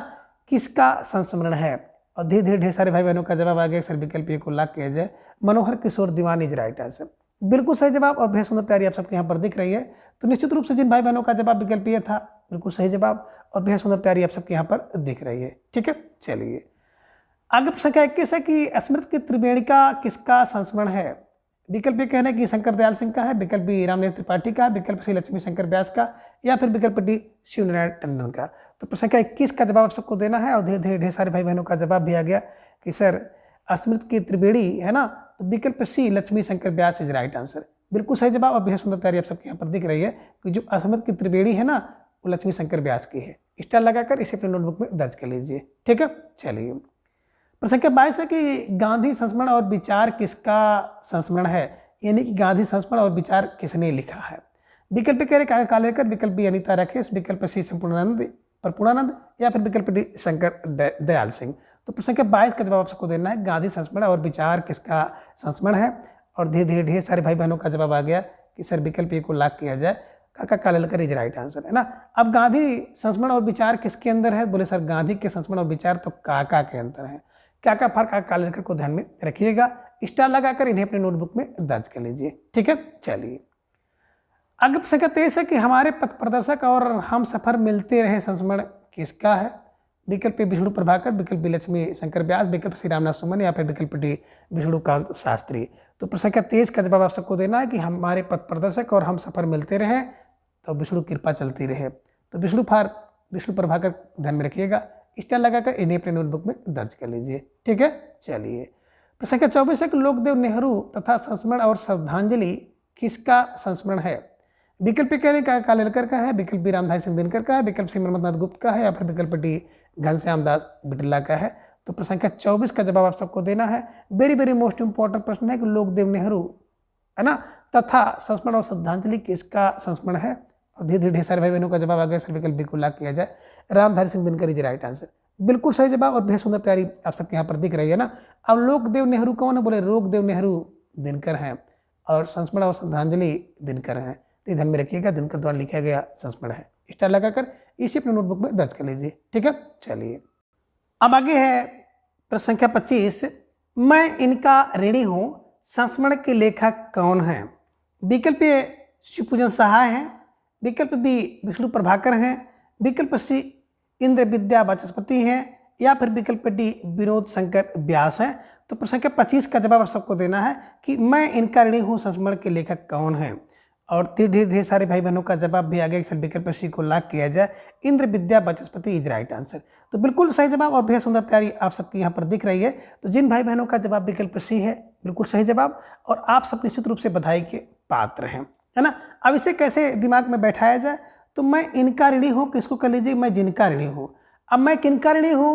S1: किसका संस्मरण है। और धीरे धीरे ढेर सारे भाई बहनों का जवाब आ गया। सर विकल्प ए को लाख किया जाए, मनोहर किशोर दीवान इज राइट आंसर, बिल्कुल सही जवाब। और बेहद सुंदर तैयारी आप सबके यहाँ पर दिख रही है। तो निश्चित रूप से जिन भाई बहनों का जवाब विकल्प ए था, बिल्कुल सही जवाब, और बेहद सुंदर तैयारी आप सबके यहाँ पर दिख रही है, ठीक है। चलिए, आगे प्रश्न संख्या 21 है कि स्मृति की त्रिवेणिका किसका संस्मरण है? विकल्प ये कहना है कि शंकर दयाल सिंह का है, विकल्प बी रामनेत्र त्रिपाठी का, विकल्प सी लक्ष्मी शंकर व्यास का, या फिर विकल्प डी शिवनारायण टंडन का। तो प्रश्न संख्या 21 का जवाब आप सबको देना है। और धीरे धीरे ढेर सारे भाई बहनों का जवाब भी आ गया कि सर स्मृति की त्रिवेणी, है ना, तो विकल्प सी लक्ष्मी शंकर व्यास इज राइट आंसर, बिल्कुल सही जवाब। और बेहद सुंदर तैयारी आप सबके यहाँ पर दिख रही है कि जो स्मृति की त्रिवेणी है ना, वो लक्ष्मी शंकर व्यास की है। स्टार लगाकर इसे अपने नोटबुक में दर्ज कर लीजिए, ठीक है। चलिए, प्रश्न संख्या 22 है कि गांधी संस्मरण और विचार किसका संस्मरण है? यानी कि गांधी संस्मरण और विचार किसने लिखा है? विकल्प कह रहे काका कालेकर, विकल्प बी अनीता राकेश, विकल्प सी संपूर्णानंद प्रपूर्णानंद, या फिर विकल्प डी शंकर दयाल सिंह। तो प्रश्न संख्या 22 का जवाब आप सबको देना है, गांधी संस्मरण और विचार किसका संस्मरण है। और धीरे धीरे ढेर सारे भाई बहनों का जवाब आ गया कि सर विकल्प ए को लाख किया जाए, काका कालेकर इज राइट आंसर, है ना। अब गांधी संस्मरण और विचार किसके अंदर है? बोले सर गांधी के संस्मरण और विचार तो काका के अंदर है। काका फर काका कालेकर को ध्यान में रखिएगा, स्टार लगाकर इन्हें अपने नोटबुक में दर्ज कर लीजिए, ठीक है। चलिए, अगली प्रश्न संख्या 23 है कि हमारे पथ प्रदर्शक और हम सफर मिलते रहे संस्मरण किसका है? विकल्प विष्णु प्रभाकर, विकल्प बी लक्ष्मी शंकर व्यास, विकल्प श्री रामनाथ सुमन, या फिर विकल्प डी विष्णुकांत शास्त्री। तो प्रश्न संख्या 23 का जवाब आप सबको देना है कि हमारे पथ प्रदर्शक और हम सफर मिलते रहे तो विष्णु कृपा चलती रहे। तो विष्णु प्रभाकर ध्यान में रखिएगा, स्टार लगाकर इन्हें अपने नोटबुक में दर्ज कर लीजिए, ठीक है। चलिए, प्रश्न संख्या 24 है कि लोकदेव नेहरू तथा संस्मरण और श्रद्धांजलि किसका संस्मरण है? विकल्प कह रहे काका कालेलकर का है, विकल्प बी रामधारी सिंह दिनकर का है, विकल्प सी मन्मथ नाथ गुप्त का है, या फिर विकल्प डी घनश्याम दास बिटला का है। तो प्रश्न संख्या 24 का जवाब आप सबको देना है। वेरी वेरी मोस्ट इंपॉर्टेंट प्रश्न है कि लोकदेव नेहरू, है ना, तथा संस्मरण और श्रद्धांजलि किसका संस्मरण है। और धीरे धीरे ढेर सारे भाई बहनों का जवाब आ गया, सर विकल्प बी को लाख किया जाए, Ramdhari Singh Dinkar is right answer, बिल्कुल सही जवाब। और बेहद सुंदर तैयारी आप सबके यहाँ पर दिख रही है ना। अब लोकदेव नेहरू कौन है? बोले लोकदेव नेहरू दिनकर हैं, और संस्मरण और श्रद्धांजलि दिनकर हैं। तो ध्यान में रखिएगा, दिनकर द्वारा लिखा गया संस्मरण है। स्टार लगाकर इसे अपने नोटबुक में दर्ज कर लीजिए, ठीक है। चलिए, अब आगे है प्रश्न संख्या 25, मैं इनका ऋणी हूँ संस्मरण के लेखक कौन है? विकल्प ए शिवपूजन सहाय हैं, विकल्प बी विष्णु प्रभाकर हैं, विकल्प सी इंद्र विद्या वाचस्पति हैं, या फिर विकल्प डी विनोद शंकर व्यास हैं। तो प्रश्न संख्या 25 का जवाब आप सबको देना है कि मैं इनका ऋणी हूँ संस्मरण के लेखक कौन है। और धीरे धीरे सारे भाई बहनों का जवाब भी आ गया कि सर विकल्प सी को लाख किया जाए, इंद्र विद्या वाचस्पति इज राइट आंसर। तो बिल्कुल सही जवाब और बेहद सुंदर तैयारी आप सबकी यहाँ पर दिख रही है। तो जिन भाई बहनों का जवाब विकल्प सी है, बिल्कुल सही जवाब, और आप सब निश्चित रूप से बधाई के पात्र हैं, है ना। अब इसे कैसे दिमाग में बैठाया जाए? तो मैं इनका ऋणी हूँ, किसको कर लीजिए? मैं जिनका ऋणी हूँ। अब मैं किनका ऋणी हूँ?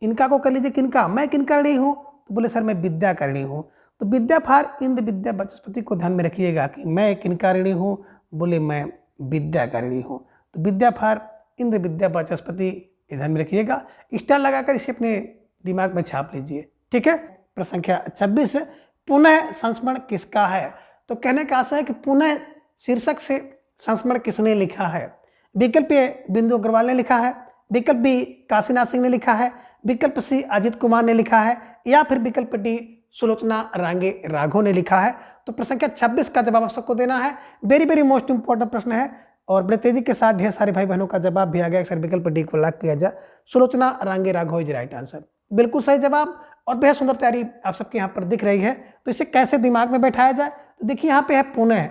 S1: इनका को कर लीजिए किनका? मैं किनका ऋणी हूँ? तो बोले सर मैं विद्या का ऋणी हूँ। तो विद्या फार इंद्र विद्या वाचस्पति को ध्यान में रखिएगा कि मैं किनका ऋणी हूँ? बोले मैं विद्या का ऋणी हूँ। तो विद्या फार इंद्र विद्या वाचस्पति ध्यान में रखिएगा, स्टार लगाकर इसे अपने दिमाग में छाप लीजिए, ठीक है। प्रश्न संख्या 26, पुनः संस्मरण किसका है? तो कहने का आशा है कि पुनः शीर्षक से संस्मरण किसने लिखा है? विकल्प ए बिंदु अग्रवाल ने लिखा है, विकल्प बी काशीनाथ सिंह ने लिखा है, विकल्प सी अजित कुमार ने लिखा है, या फिर विकल्प डी सुलोचना रांगे राघव ने लिखा है। तो प्रश्न संख्या 26 का जवाब आप सबको देना है। वेरी वेरी मोस्ट इंपॉर्टेंट प्रश्न है, और बड़े तेजी के साथ ढेर सारे भाई बहनों का जवाब भी आ गया। सर विकल्प डी को लाख किया जाए, सुलोचना रांगे राघव इज राइट आंसर, बिल्कुल सही जवाब, और बेहद सुंदर तैयारी आप सबके यहाँ पर दिख रही है। तो इसे कैसे दिमाग में बैठाया जाए? तो देखिए यहाँ पे है पुनः,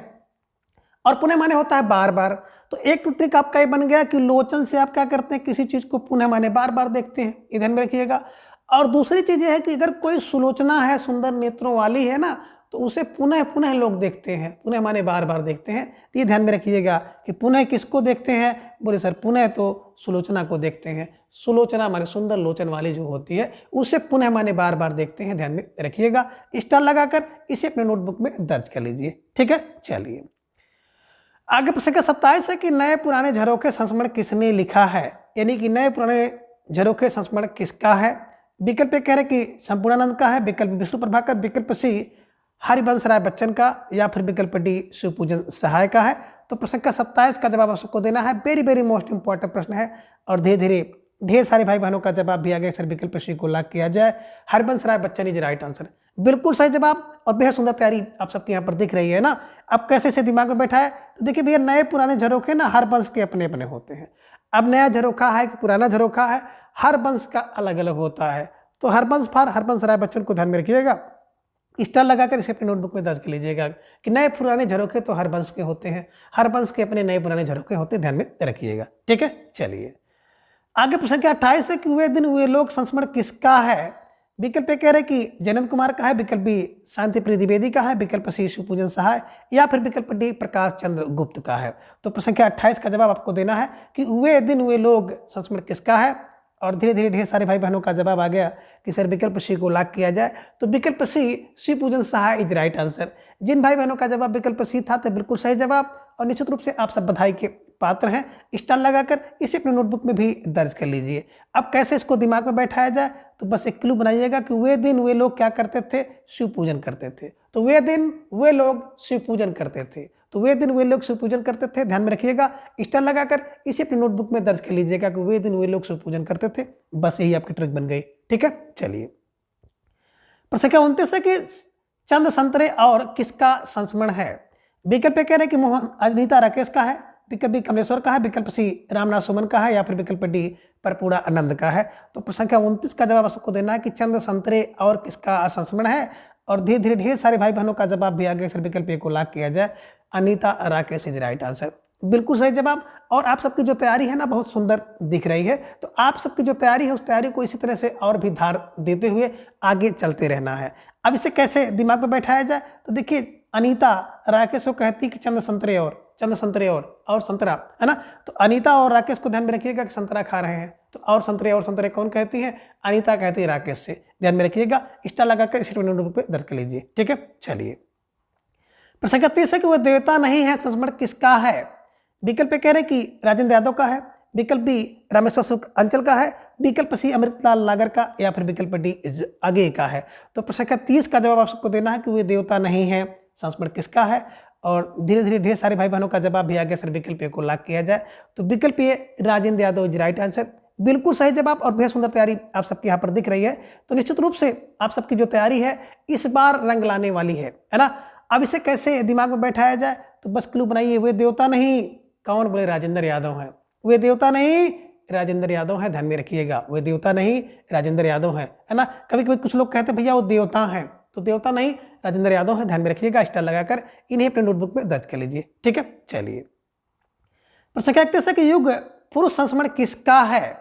S1: और पुनः माने होता है बार बार। तो एक ट्रिक आपका ये बन गया कि लोचन से आप क्या करते हैं, किसी चीज को पुनः माने बार बार देखते हैं, इधर में रखिएगा। और दूसरी चीज ये है कि अगर कोई सुलोचना है, सुंदर नेत्रों वाली है ना, तो उसे पुनः पुनः लोग देखते हैं, पुनः माने बार बार देखते हैं। तो ये ध्यान में रखिएगा कि पुनः किसको देखते हैं, बोले सर पुनः तो सुलोचना को देखते हैं। सुलोचना माने सुंदर लोचन वाली जो होती है उसे पुनः माने बार बार देखते हैं, ध्यान में रखिएगा। स्टार लगाकर इसे अपने नोटबुक में दर्ज कर लीजिए, ठीक है। चलिए आगे प्रश्न का 27 है कि नए पुराने झरोखे संस्मरण किसने लिखा है, यानी कि नए पुराने झरोखे संस्मरण किसका है। विकल्प कह रहे कि संपूर्णानंद का है, विकल्प विष्णु प्रभाकर, विकल्प सी हरिवंश राय बच्चन का, या फिर विकल्प डी शिवपूजन सहाय का है। तो प्रश्न का 27 का जवाब आप सबको देना है। वेरी वेरी मोस्ट इंपॉर्टेंट प्रश्न है और धीरे धीरे ढेर सारे भाई बहनों का जवाब भी आ गया। सर विकल्प सी को लॉक किया जाए, Harivansh Rai Bachchan is right answer, बिल्कुल सही जवाब और बेहद सुंदर तैयारी आप सबके यहाँ पर दिख रही है ना। अब कैसे से दिमाग में बैठा है, तो देखिए भैया नए पुराने झरोखे ना हर वंश के अपने अपने होते हैं। अब नया झरोखा है कि पुराना झरोखा है, हर वंश का अलग अलग होता है। तो हरवंश फार हरवंश राय बच्चन को ध्यान में रखिएगा, स्टार लगाकर इसे अपनी नोटबुक में दर्ज कर लीजिएगा कि नए पुराने झरोखे तो हर वंश के होते हैं, हर वंश के अपने नए पुराने झरोखे होते हैं, ध्यान में रखिएगा, ठीक है। चलिए आगे प्रश्न क्या 28 है कि वे दिन वे लोग संस्मरण किसका है। विकल्प कह रहे कि जयंत कुमार का है, विकल्प बी शांति प्रिय द्विवेदी का है, विकल्प सी शिवपूजन सहाय, या फिर विकल्प डी प्रकाश चंद्र गुप्त का है। तो प्रश्न क्या 28 का जवाब आपको देना है कि वे दिन वे लोग संस्मरण किसका है। और धीरे धीरे ढेर सारे भाई बहनों का जवाब आ गया कि सर विकल्प सी को लॉक किया जाए। तो विकल्प सी शिवपूजन सहाय इज राइट आंसर। जिन भाई बहनों का जवाब विकल्प सी था तो बिल्कुल सही जवाब और निश्चित रूप से आप सब बधाई के पात्र हैं। स्टार लगाकर इसे अपने नोटबुक में भी दर्ज कर लीजिए। अब कैसे इसको दिमाग में बैठाया जाए, तो बस एक क्लू बनाइएगा कि वे दिन वे लोग क्या करते थे, शिव पूजन करते थे। तो वे दिन वे लोग शिव पूजन करते थे, तो वे दिन वे लोग शिव पूजन करते थे, ध्यान में रखिएगा। स्टार लगाकर इसे अपनी नोटबुक में दर्ज कर लीजिएगा कि वे दिन वे लोग शिव पूजन करते थे। बस यही आपकी ट्रिक बन गई, ठीक है। चलिए प्रश्न क्या 29 है कि चंद संतरे और किसका संस्मरण है। विकल्प कह रहे कि मोहन अनीता राकेश का है, विकल्प बी कमलेश्वर का है, विकल्प सी रामनाथ सुमन का है, या फिर विकल्प डी परपूड़ा आनंद का है। तो प्रश्न संख्या 29 का जवाब आपको देना है कि चंद संतरे और किसका संस्मरण है। और धीरे धीरे ढेर सारे भाई बहनों का जवाब भी आ गया। सर विकल्प ए को लॉक किया जाए, Anita Rakesh is right answer, बिल्कुल सही जवाब। और आप सबकी जो तैयारी है ना बहुत सुंदर दिख रही है। तो आप सबकी जो तैयारी है उस तैयारी को इसी तरह से और भी धार देते हुए आगे चलते रहना है। अब इसे कैसे दिमाग में बैठाया जाए, तो देखिए अनीता राकेश को कहती कि चंद संतरे और संतरा, है ना। तो अनीता और राकेश को ध्यान में रखिएगा कि संतरा खा रहे हैं। तो और संतरे कौन कहती है, अनीता कहती है राकेश से, ध्यान में रखिएगा। स्टार लगाकर इसे नोटबुक पे दर्ज कर लीजिए, ठीक है। चलिए प्रश्न का 30 है कि वह देवता नहीं है संस्मरण किसका है। विकल्प कह रहे कि राजेंद्र यादव का है, विकल्प बी रामेश्वर शुक्ल अंचल का है, विकल्प सी अमृतलाल नागर का, या फिर विकल्प डी आगे का है। तो प्रश्न का 30 का जवाब आप सबको देना है कि वे देवता नहीं है संस्मरण किसका है। और धीरे धीरे ढेर सारे भाई बहनों का जवाब भी आ गया। सर विकल्प ए को लॉक किया जाए, तो विकल्प A Rajendra Yadav is right answer, बिल्कुल सही जवाब और बेहद सुंदर तैयारी आप सबके यहाँ पर दिख रही है। तो निश्चित रूप से आप सबकी जो तैयारी है इस बार रंग लाने वाली है ना। अब इसे कैसे दिमाग में बैठाया जाए, तो बस क्लू बनाइए, वे देवता नहीं, कौन बोले राजेंद्र यादव हैं, वे देवता नहीं राजेंद्र यादव हैं, ध्यान में रखिएगा। वे देवता नहीं राजेंद्र यादव हैं, है ना। कभी कभी कुछ लोग कहते हैं भैया वो देवता हैं, तो देवता नहीं राजेंद्र यादव हैं, ध्यान में रखिएगा। स्टार लगाकर इन्हें अपने नोटबुक में दर्ज कर लीजिए, ठीक है। चलिए प्रश्न क्या कहते हैं कि युग पुरुष संस्मरण किसका है।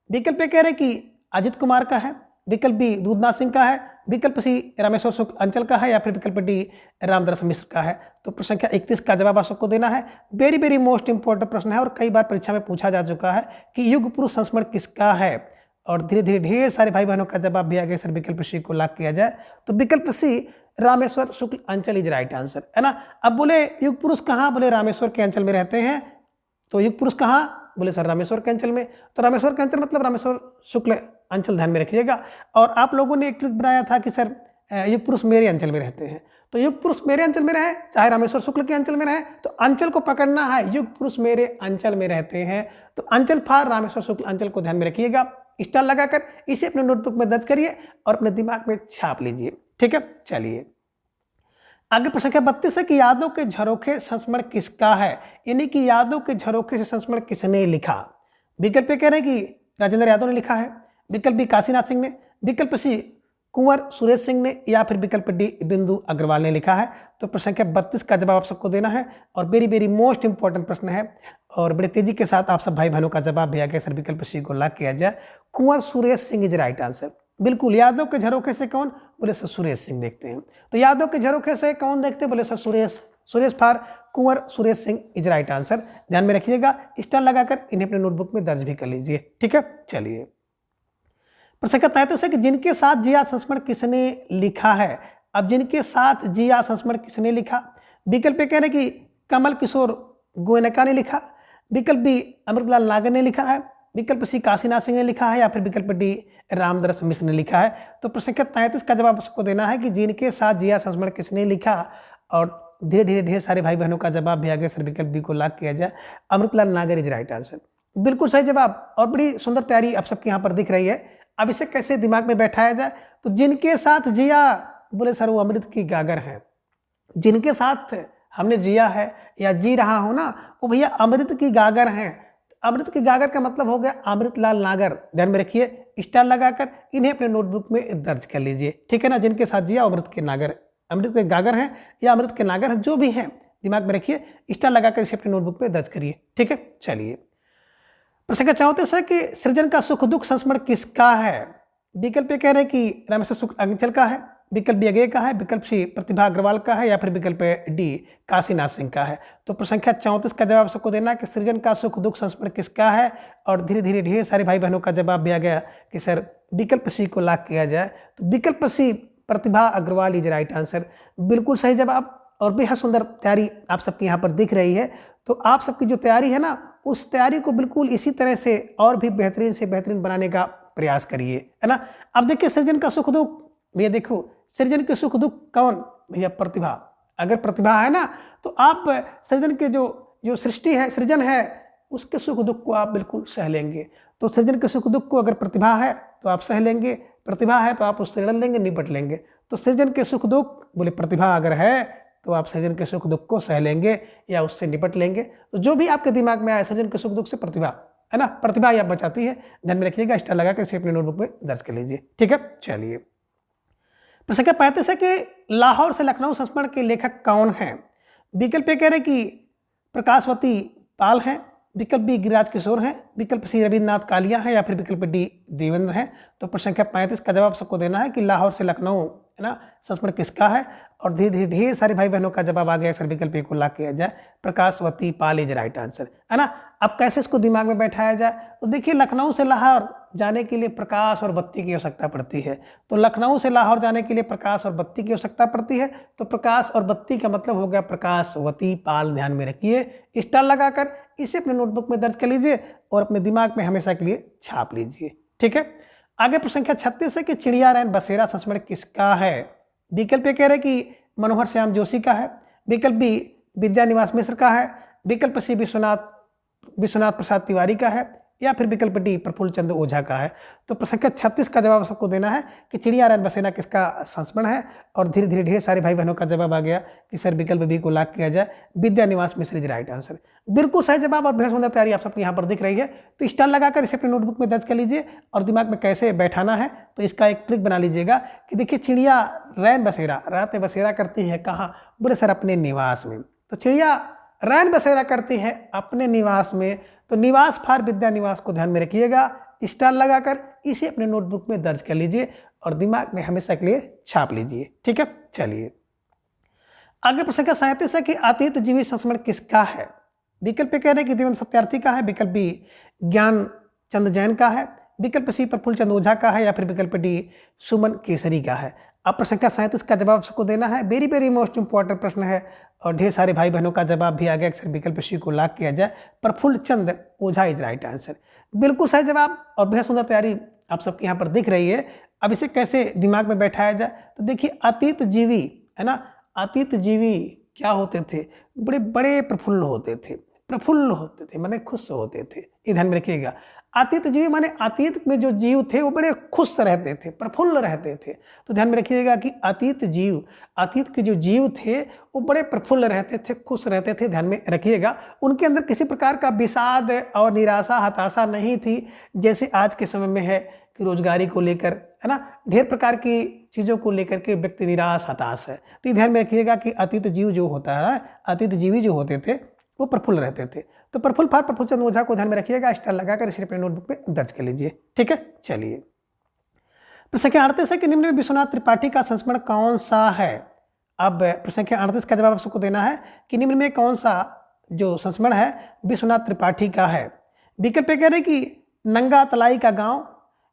S1: विकल्प कह रहे कि अजित कुमार का है, विकल्प बी दूधनाथ सिंह का है, विकल्प सी रामेश्वर शुक्ल अंचल का है, या फिर विकल्प डी रामदास मिश्र का है। तो प्रश्न संख्या 31 का जवाब आप सबको देना है। वेरी वेरी मोस्ट इंपॉर्टेंट प्रश्न है और कई बार परीक्षा में पूछा जा चुका है कि युग पुरुष संस्मरण किसका है। और धीरे धीरे ढेर सारे भाई बहनों का जवाब भी आ गया। सर विकल्प सी को लॉक किया जाए, तो विकल्प सी रामेश्वर शुक्ल अंचल इज राइट आंसर, है ना। अब बोले युग पुरुष कहाँ, बोले रामेश्वर के अंचल में रहते हैं। तो युग पुरुष कहाँ, बोले सर रामेश्वर के अंचल में। तो रामेश्वर के अंचल मतलब रामेश्वर शुक्ल अंचल, ध्यान में रखिएगा। और आप लोगों ने एक ट्रिक बनाया था कि सर युग पुरुष मेरे अंचल में रहते हैं। तो युग पुरुष मेरे अंचल में रहे चाहे रामेश्वर शुक्ल के अंचल में रहे, तो अंचल को पकड़ना है, युग पुरुष मेरे अंचल में रहते हैं। तो अंचल फार रामेश्वर शुक्ल अंचल को ध्यान में रखिएगा। स्टार लगाकर इसे अपने नोटबुक में दर्ज करिए और अपने दिमाग में छाप लीजिए, ठीक है। चलिए आगे प्रश्न है 32 है कि यादों के झरोखे संस्मरण किसका है, यानी कि यादों के झरोखे से संस्मरण किसने लिखा। विकल्प कह रहे हैं कि राजेंद्र यादव ने लिखा है, विकल्प बी काशीनाथ सिंह ने, विकल्प सी कुंवर सुरेश सिंह ने, या फिर विकल्प डी बिंदु अग्रवाल ने लिखा है। तो प्रश्न संख्या 32 का जवाब आप सबको देना है और वेरी वेरी मोस्ट इंपॉर्टेंट प्रश्न है और बड़े तेजी के साथ आप सब भाई बहनों का जवाब भी आ गया। सर विकल्प सी को लॉक किया जाए, Kunwar Suresh Singh is right answer, बिल्कुल, यादों के झरोखे से कौन? बोले सर सुरेश सिंह देखते हैं। तो यादों के झरोखे से कौन देखते? बोले sir Suresh for Kunwar Suresh Singh is right answer. ध्यान में रखिएगा, स्टार लगाकर इन्हें अपने नोटबुक में दर्ज भी कर लीजिए। ठीक है, चलिए। प्रश्न संख्या 33 है कि जिनके साथ जिया संस्मरण किसने लिखा है? अब जिनके साथ जिया संस्मरण किसने लिखा? विकल्प ए कह रहे कि कमल किशोर गोयनका ने लिखा, विकल्प बी अमृतलाल नागर ने लिखा है, विकल्प सी काशीनाथ सिंह ने लिखा है, या फिर विकल्प डी रामदरस मिश्र ने लिखा है। तो प्रश्न संख्या 33 का जवाब आपको देना है कि जिनके साथ जिया संस्मरण किसने लिखा, और धीरे धीरे ढेर सारे भाई बहनों का जवाब भी आ गया। सर विकल्प बी को लॉक किया जाए, अमृतलाल नागर इज राइट आंसर। बिल्कुल सही जवाब, और बड़ी सुंदर तैयारी आप सबके यहाँ पर दिख रही है। अब इसे कैसे दिमाग में बैठाया जाए? तो जिनके साथ जिया, बोले सर वो अमृत की गागर है। जिनके साथ हमने जिया है या जी रहा हो ना, वो भैया अमृत की गागर हैं। अमृत की गागर का मतलब हो गया अमृतलाल नागर। ध्यान में रखिए, स्टार लगाकर इन्हें अपने नोटबुक में दर्ज कर लीजिए। ठीक है ना, जिनके साथ जिया अमृत के नागर, अमृत के गागर हैं या अमृत के नागर हैं, जो भी हैं दिमाग में रखिए, स्टार लगाकर इसे अपने नोटबुक में दर्ज करिए। ठीक है, चलिए। प्रश्न संख्या 34 है कि सृजन का सुख दुख संस्मरण किसका है? विकल्प कह रहे हैं कि रामेश्वर शुक्ल अंचल का है, विकल्प बी अगेय का है, विकल्प सी प्रतिभा अग्रवाल का है, या फिर विकल्प डी काशीनाथ सिंह का है। तो प्रश्न संख्या 34 का जवाब सबको देना है कि सृजन का सुख दुख संस्मरण किसका है, और धीरे धीरे ढेर सारे भाई बहनों का जवाब भी आ गया कि सर विकल्प सी को लॉक किया जाए। तो विकल्प सी प्रतिभा अग्रवाल इज राइट आंसर। बिल्कुल सही जवाब, और बेहद सुंदर तैयारी आप सबकी यहाँ पर दिख रही है। तो आप सबकी जो तैयारी है ना, उस तैयारी को बिल्कुल इसी तरह से और भी बेहतरीन से बेहतरीन बनाने का प्रयास करिए, है ना। अब देखिए सृजन का सुख दुख, भैया देखो सृजन के सुख दुख कौन? भैया प्रतिभा। अगर प्रतिभा है ना, तो आप सृजन के जो सृष्टि है, सृजन है, उसके सुख दुख को आप बिल्कुल सह लेंगे। तो सृजन के सुख दुख को अगर प्रतिभा है तो आप सह लेंगे, प्रतिभा है तो आप उससे लड़ लेंगे, निपट लेंगे। तो सृजन के सुख दुख, बोले प्रतिभा अगर है तो आप सृजन के सुख दुख को सह लेंगे या उससे निपट लेंगे। तो जो भी आपके दिमाग में आए, सृजन के सुख दुख से प्रतिभा, है ना, प्रतिभा या बचाती है। ध्यान में रखिएगा, स्टार लगाकर इसे अपने नोटबुक में दर्ज कर लीजिए। ठीक है, चलिए। प्रश्न संख्या 35 है कि लाहौर से लखनऊ संस्मरण के लेखक कौन हैं? विकल्प ए कह रहे कि प्रकाशवती पाल हैं, विकल्प बी गिरिराज किशोर हैं, विकल्प सी रविन्द्रनाथ कालिया हैं, या फिर विकल्प डी देवेंद्र हैं। तो प्रश्न संख्या 35 का जवाब सबको देना है कि लाहौर से लखनऊ, है ना, संस्मरण किसका है, और धीरे धीरे ढेर सारे भाई बहनों का जवाब आ गया। सर विकल्प ए को लॉक किया जाए, प्रकाशवती पाल इज राइट आंसर, है ना। अब कैसे इसको दिमाग में बैठाया जाए? तो देखिए लखनऊ से लाहौर जाने के लिए प्रकाश और बत्ती की आवश्यकता पड़ती है। तो लखनऊ से लाहौर जाने के लिए प्रकाश और बत्ती की आवश्यकता पड़ती है। तो प्रकाश और बत्ती का मतलब हो गया प्रकाशवती पाल। ध्यान में रखिए, स्टार लगाकर इसे अपने नोटबुक में दर्ज कर लीजिए और अपने दिमाग में हमेशा के लिए छाप लीजिए। ठीक है, आगे प्रश्न संख्या 36 है कि चिड़िया रैन बसेरा संस्मरण किसका है? विकल्प ए कह रहे कि मनोहर श्याम जोशी का है, विकल्प बी विद्यानिवास मिश्र का है, विकल्प सी विश्वनाथ प्रसाद तिवारी का है, या फिर विकल्प डी प्रफुल्ल चंद्र ओझा का है। तो प्रश्न संख्या 36 का जवाब सबको देना है कि चिड़िया रैन बसेरा किसका संस्मरण है, और धीरे धीरे ढेर सारे भाई बहनों का जवाब आ गया कि सर विकल्प बी को लॉक किया जाए, विद्यानिवास मिश्र इज राइट आंसर। बिल्कुल सही जवाब और बेहद सुंदर तैयारी आप सबकी यहाँ पर दिख रही है। तो स्टार लगाकर इसे अपने नोटबुक में दर्ज कर लीजिए और दिमाग में कैसे बैठाना है तो इसका एक ट्रिक बना लीजिएगा कि देखिए चिड़िया रैन बसेरा, रात बसेरा करती है कहाँ? बोले सर अपने निवास में। तो चिड़िया रैन बसेरा करती है अपने निवास में, तो निवास फार विद्या निवास को ध्यान में रखिएगा, स्टार लगाकर इसे अपने नोटबुक में दर्ज कर लीजिए और दिमाग में हमेशा के लिए छाप लीजिए। ठीक है, चलिए। आगे प्रश्न का 37 है कि अतीत जीवी संस्मरण किसका है? विकल्प कह रहे हैं कि देवेंद्र सत्यार्थी का है, विकल्प बी ज्ञान चंद जैन का है, विकल्प सी प्रफुल्ल चंद्र ओझा का है, या फिर विकल्प डी सुमन केसरी का है। अब प्रश्न का 37 का जवाब सबको देना है। वेरी वेरी मोस्ट इंपॉर्टेंट प्रश्न है और ढेर सारे भाई बहनों का जवाब भी आ गया। अक्सर विकल्प सी को लॉक किया जाए, प्रफुल्ल चंद्र ओझा इज राइट आंसर। बिल्कुल सही जवाब और बेहद सुंदर तैयारी आप सबके यहाँ पर दिख रही है। अब इसे कैसे दिमाग में बैठाया जाए? तो देखिए अतीत जीवी, है ना, अतीत जीवी क्या होते थे? बड़े बड़े प्रफुल्ल होते थे, माने खुश होते थे। ये ध्यान में रखिएगा, अतीत जीवी माने अतीत में जो जीव थे वो बड़े खुश रहते थे, प्रफुल्ल रहते थे। तो ध्यान में रखिएगा कि अतीत के जो जीव थे वो बड़े प्रफुल्ल रहते थे, खुश रहते थे। ध्यान में रखिएगा, उनके अंदर किसी प्रकार का विषाद और निराशा हताशा नहीं थी, जैसे आज के समय में है कि रोजगारी को लेकर, है ना, ढेर प्रकार की चीज़ों को लेकर के व्यक्ति निराश हताश है। तो ध्यान में रखिएगा कि अतीत जीव जो होता है, अतीत जीवी जो होते थे वो प्रफुल्ल रहते थे। तो प्रफुल्ल फार प्रफुल्ल चंद्र ओझा को ध्यान में रखिएगा, स्टार लगाकर इसे अपने नोटबुक पे दर्ज कर लीजिए। ठीक है, चलिए। प्रश्न संख्या 38 है कि निम्न में विश्वनाथ त्रिपाठी का संस्मरण कौन सा है। अब प्रश्न संख्या 38 का जवाब आप सबको देना है कि निम्न में कौन सा जो संस्मरण है विश्वनाथ त्रिपाठी का है। विकल्प ए कह रहे कि नंगा तलाई का गांव,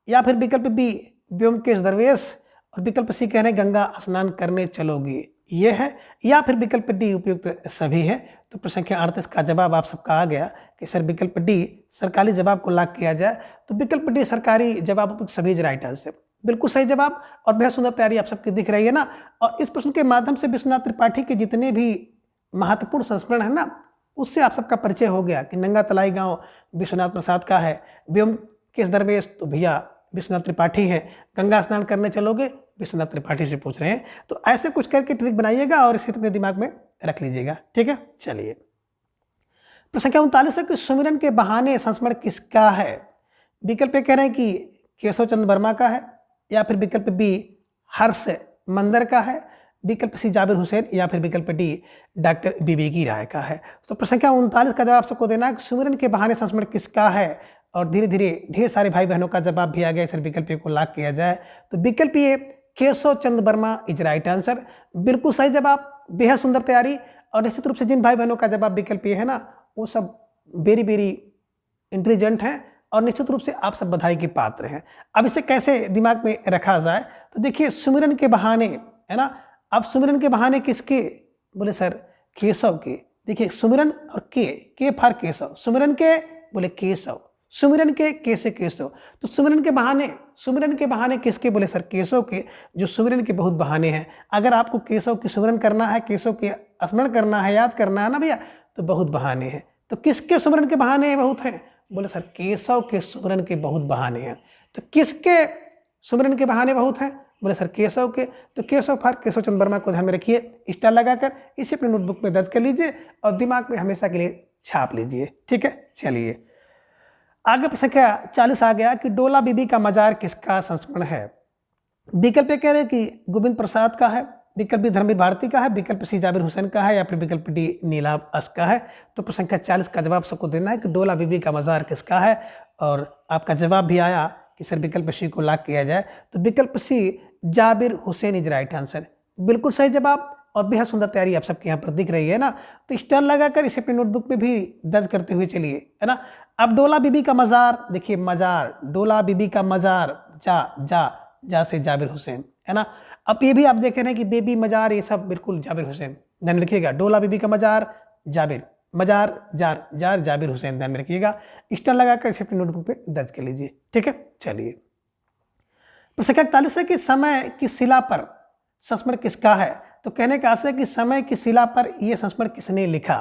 S1: या फिर विकल्प बी व्योमकेश दरवेश, और विकल्प सी कह रहे हैं गंगा स्नान करने चलोगे, ये है, या फिर विकल्प डी उपयुक्त सभी है। तो प्रश्न संख्या 38 का जवाब आप सबका आ गया कि सर विकल्प डी सरकारी जवाब को लॉक किया जाए, तो विकल्प डी सरकारी जवाब उपयुक्त सभी राइट आंसर, बिल्कुल सही जवाब। और बेहद सुंदर तैयारी आप सबकी दिख रही है ना। और इस प्रश्न के माध्यम से विश्वनाथ त्रिपाठी के जितने भी महत्वपूर्ण संस्मरण है ना, उससे आप सबका परिचय हो गया कि नंगा तलाई गांव विश्वनाथ प्रसाद का है, व्योमकेश दरवेश तो भैया विश्वनाथ त्रिपाठी है, गंगा स्नान करने चलोगे विश्वनाथ त्रिपाठी से पूछ रहे हैं। तो ऐसे कुछ करके ट्रिक बनाइएगा और इसे अपने दिमाग में रख लीजिएगा, ठीक है। चलिए प्रश्न संख्या 39 है कि सुमिरन के बहाने संस्मरण किसका है। विकल्प कह रहे हैं कि केशव चंद्र वर्मा का है, या फिर विकल्प बी हर्ष मंदर का है, विकल्प सी जाबिर हुसैन, या फिर विकल्प डी डॉक्टर बीबी राय का है। तो प्रश्न संख्या 39 का जवाब सबको देना है कि सुमिरन के बहाने संस्मरण किसका है। और धीरे धीरे ढेर सारे भाई बहनों का जवाब भी आ गया, सर विकल्प को लॉक किया जाए तो विकल्प ये Keshav Chandra Verma is right answer, बिल्कुल सही जवाब, बेहद सुंदर तैयारी। और निश्चित रूप से जिन भाई बहनों का जवाब विकल्प ये है ना, वो सब वेरी वेरी इंटेलिजेंट हैं और निश्चित रूप से आप सब बधाई के पात्र हैं। अब इसे कैसे दिमाग में रखा जाए, तो देखिए सुमिरन के बहाने है ना। अब सुमिरन के बहाने किसके, बोले सर केशव के। देखिए सुमिरन और के फॉर केशव, सुमिरन के बोले केशव, सुमिरन के कैसे केशव, तो सुमिरन के बहाने किसके, बोले सर केशव के, जो सुमिरन के बहुत बहाने हैं। अगर आपको केशव की सुमिरन करना है, केशव के स्मरण करना है, याद करना है ना भैया, तो बहुत बहाने हैं। तो किसके सुमिरन के बहाने बहुत हैं, बोले सर केशव के सुमिरन के बहुत बहाने हैं। तो किसके सुमिरन के बहाने बहुत हैं, बोले सर केशव के। तो केशव फॉर केशव चंद्र वर्मा को ध्यान में रखिए, स्टार लगाकर इसे अपने नोटबुक में दर्ज कर लीजिए और दिमाग में हमेशा के लिए छाप लीजिए, ठीक है। चलिए आगे प्रश्न संख्या 40 आ गया कि डोला बीबी का मजार किसका संस्मरण है। विकल्प कह रहे हैं कि गोविंद प्रसाद का है, विकल्प बी धर्मवीर भारती का है, विकल्प सी जाबिर हुसैन का है, या फिर विकल्प डी नीलाभ अस का है। तो प्रश्न संख्या 40 का जवाब सबको देना है कि डोला बीबी का मजार किसका है। और आपका जवाब भी आया कि सर विकल्प सी को लॉक किया जाए, तो विकल्प C Jabir Hussain is right answer, बिल्कुल सही जवाब। और बेहद सुंदर तैयारी आप सबके यहाँ पर दिख रही है ना। तो स्टार लगाकर इसे अपने नोटबुक में भी दर्ज करते हुए चलिए, है ना। अब डोला बीबी का मजार, देखिए मजार, डोला बीबी का मजार, जा से जाबिर हुसैन, है ना। अब ये भी आप देख रहे हैं कि बेबी मजार, ये सब बिल्कुल जाबिर हुसैन, ध्यान रखिएगा। डोला बीबी का मजार जाबिर, मजार जार जाबिर हुसैन, ध्यान में रखिएगा। स्टार लगाकर इसे अपने नोटबुक पे दर्ज कर लीजिए, ठीक है। चलिए प्रश्न 41 है कि समय की शिला पर संस्मरण किसका है। तो कहने का आशय है कि समय की शिला पर यह संस्मरण किसने लिखा।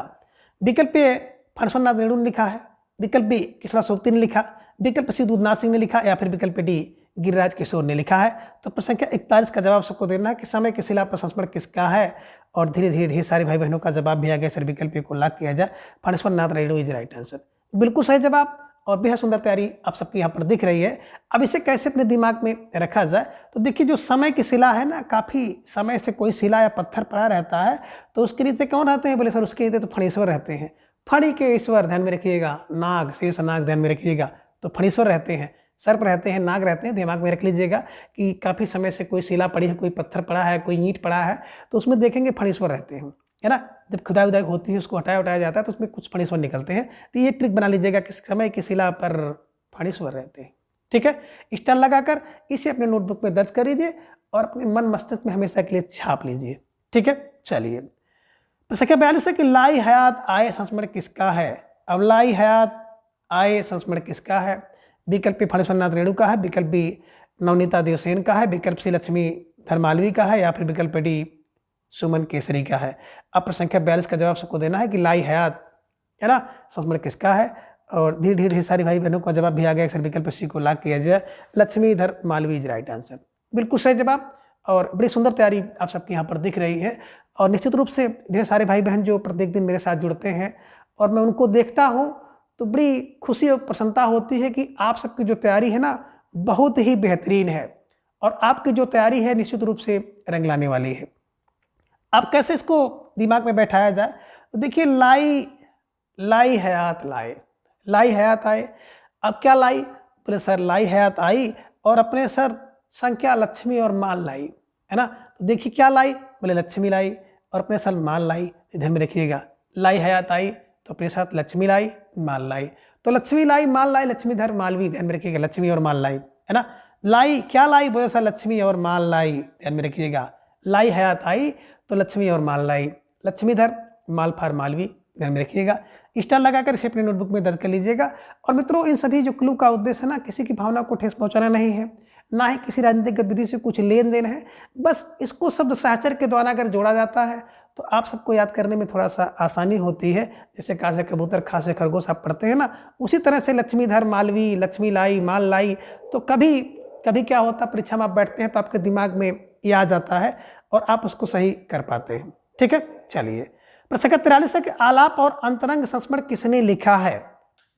S1: विकल्प ए फणस्वरनाथ रेणु ने लिखा है, विकल्प बी कृष्णा सोबती ने लिखा, विकल्प सी दूधनाथ सिंह ने लिखा, या फिर विकल्प डी गिरिराज किशोर ने लिखा है। तो प्रश्न संख्या 41 का जवाब सबको देना है कि समय की शिला पर संस्मरण किसका है। और धीरे धीरे ढेर सारे भाई बहनों का जवाब भी आ गया, सर विकल्प को लॉक किया जाए, फणस्वरनाथ रेणु इज राइट आंसर, बिल्कुल सही जवाब। और बेहद सुंदर तैयारी आप सबकी यहाँ पर दिख रही है। अब इसे कैसे अपने दिमाग में रखा जाए, तो देखिए जो समय की शिला है ना, काफ़ी समय से कोई शिला या पत्थर पड़ा रहता है, तो उसके नीचे कौन रहते हैं, बोले सर उसके नीचे तो फणीश्वर रहते हैं। फणी के ईश्वर, ध्यान में रखिएगा, नाग शेष नाग, ध्यान में रखिएगा। तो फणीश्वर रहते हैं, सर्प रहते हैं, नाग रहते हैं, दिमाग में रख लीजिएगा कि काफ़ी समय से कोई शिला पड़ी है, कोई पत्थर पड़ा है, कोई ईंट पड़ा है, तो उसमें देखेंगे फणीश्वर रहते हैं, है ना। जब खुदाई उदाई होती है, उसको हटाया जाता है, तो उसमें कुछ फणीश्वर निकलते हैं। तो ये ट्रिक बना लीजिएगा कि समय की शिला पर फणीश्वर रहते हैं, ठीक है। स्टार लगाकर इसे अपने नोटबुक में दर्ज कर लीजिए और अपने मन मस्तिष्क में हमेशा के लिए छाप लीजिए, ठीक है। चलिए प्रश्न संख्या 42 है कि लाई हयात आए संस्मरण किसका है। अब लाई हयात आए संस्मरण किसका है। विकल्प बी फणस्वरनाथ रेणु का है, विकल्प बी नवनीता देवसेन का है, विकल्प सी लक्ष्मी धर्मालवी का है, या फिर विकल्प डी सुमन केसरी का है। अब प्रश्न संख्या 42 का जवाब सबको देना है कि लाई हयात, है ना, संस्मरण किसका है। और धीरे धीरे सारी भाई बहनों का जवाब भी आ गया, सर विकल्प सी को लॉक किया जाए, Laxmidhar Malvi is right answer, बिल्कुल सही जवाब। और बड़ी सुंदर तैयारी आप सबके यहाँ पर दिख रही है। और निश्चित रूप से ढेर सारे भाई बहन जो प्रत्येक दिन मेरे साथ जुड़ते हैं और मैं उनको देखता हूँ तो बड़ी खुशी और प्रसन्नता होती है कि आप सबकी जो तैयारी है ना, बहुत ही बेहतरीन है। और आपकी जो तैयारी है निश्चित रूप से रंग लाने वाली है। अब कैसे इसको दिमाग में बैठाया जाए, तो देखिए लाई हयात लाई हयात आए। अब क्या लाई, बोले सर लाई हयात आई और अपने सर संख्या लक्ष्मी और माल लाई, है ना। तो देखिए क्या लाई, बोले लक्ष्मी लाई और अपने साथ माल लाई। ध्यान में रखिएगा, लाई हयात आई तो अपने साथ लक्ष्मी लाई माल लाई। तो लक्ष्मी लाई माल लाई, लक्ष्मी धर माल भी, ध्यान में रखिएगा, लक्ष्मी और माल लाई, है ना। लाई क्या लाई, बोले सर लक्ष्मी और माल लाई, ध्यान में रखिएगा। लाई हयात आई तो लक्ष्मी और माल लाई, लक्ष्मी धर माल फार मालवी, ध्यान में रखिएगा। स्टार लगाकर इसे अपनी नोटबुक में दर्ज कर लीजिएगा। और मित्रों, इन सभी जो क्लू का उद्देश्य है ना, किसी की भावना को ठेस पहुंचाना नहीं है, ना ही किसी राजनीतिक गतिविधि से कुछ लेन देन है। बस इसको शब्द सहचर के द्वारा अगर जोड़ा जाता है तो आप सबको याद करने में थोड़ा सा आसानी होती है। जैसे का से कबूतर, खा से खरगोश आप पढ़ते हैं ना, उसी तरह से लक्ष्मीधर मालवी, लक्ष्मी लाई माल लाई। तो कभी कभी क्या होता, परीक्षा में आप बैठते हैं तो आपके दिमाग में ये आ जाता है और आप उसको सही कर पाते हैं। ठीक है, चलिए। प्रश्न संख्या 43 है कि आलाप और अंतरंग संस्मरण किसने लिखा है।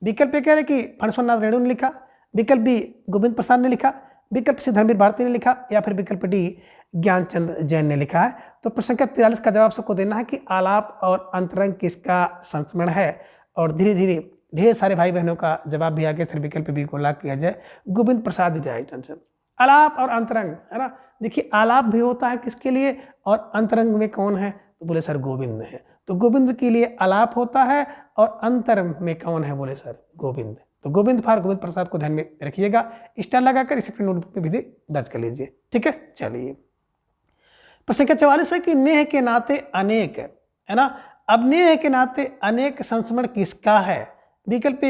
S1: विकल्प ए कह रहे कि फणीश्वरनाथ रेणु ने लिखा, विकल्प बी गोविंद प्रसाद ने लिखा, विकल्प सी धर्मवीर भारती ने लिखा, या फिर विकल्प डी ज्ञानचंद जैन ने लिखा है। तो प्रश्न संख्या 43 का जवाब सबको देना है कि आलाप और अंतरंग किसका संस्मरण है। और धीरे धीरे ढेर सारे भाई बहनों का जवाब भी आगे फिर विकल्प बी को लॉक किया जाए, गोविंद प्रसाद राइट आंसर। आलाप और अंतरंग, है ना। देखिए आलाप भी होता है किसके लिए और अंतरंग में कौन है, तो बोले सर गोविंद है। तो गोविंद के लिए आलाप होता है और अंतर में कौन है, बोले सर गोविंद। तो गोविंद फार गोविंद प्रसाद को ध्यान में रखिएगा, स्टार लगाकर इसे अपनी नोटबुक में भी दर्ज कर लीजिए। ठीक है, चलिए। प्रश्न संख्या 44 है कि नेह के नाते अनेक, है ना। अब नेह के नाते अनेक संस्मरण किसका है। विकल्प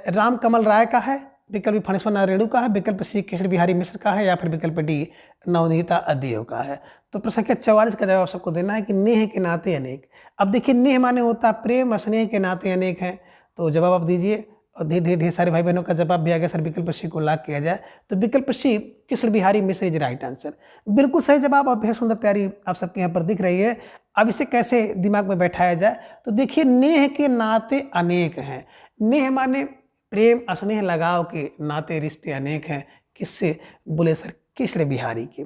S1: राम कमल राय का है, विकल्प फणीश्वरनाथ रेणु का है, विकल्प सी कृष्ण बिहारी मिश्र का है, या फिर विकल्प डी नवनीता अदेव का है। तो प्रश्न संख्या 44 का जवाब सबको देना है कि नेह के नाते अनेक। अब देखिए नेह माने होता है प्रेम, स्नेह के नाते अनेक हैं। तो जवाब आप दीजिए और धीरे धीरे ढेर सारे भाई बहनों का जवाब भी आ गया सर विकल्प सी को लॉक किया जाए। तो विकल्प सी कृष्ण बिहारी मिश्र इज राइट आंसर, बिल्कुल सही जवाब। और बेहद सुंदर तैयारी आप सबके यहाँ पर दिख रही है। अब इसे कैसे दिमाग में बैठाया जाए, तो देखिए नेह के नाते अनेक हैं। नेह माने प्रेम, स्नेह, लगाव के नाते रिश्ते अनेक हैं। किससे, बोले सर कृष्ण बिहारी के।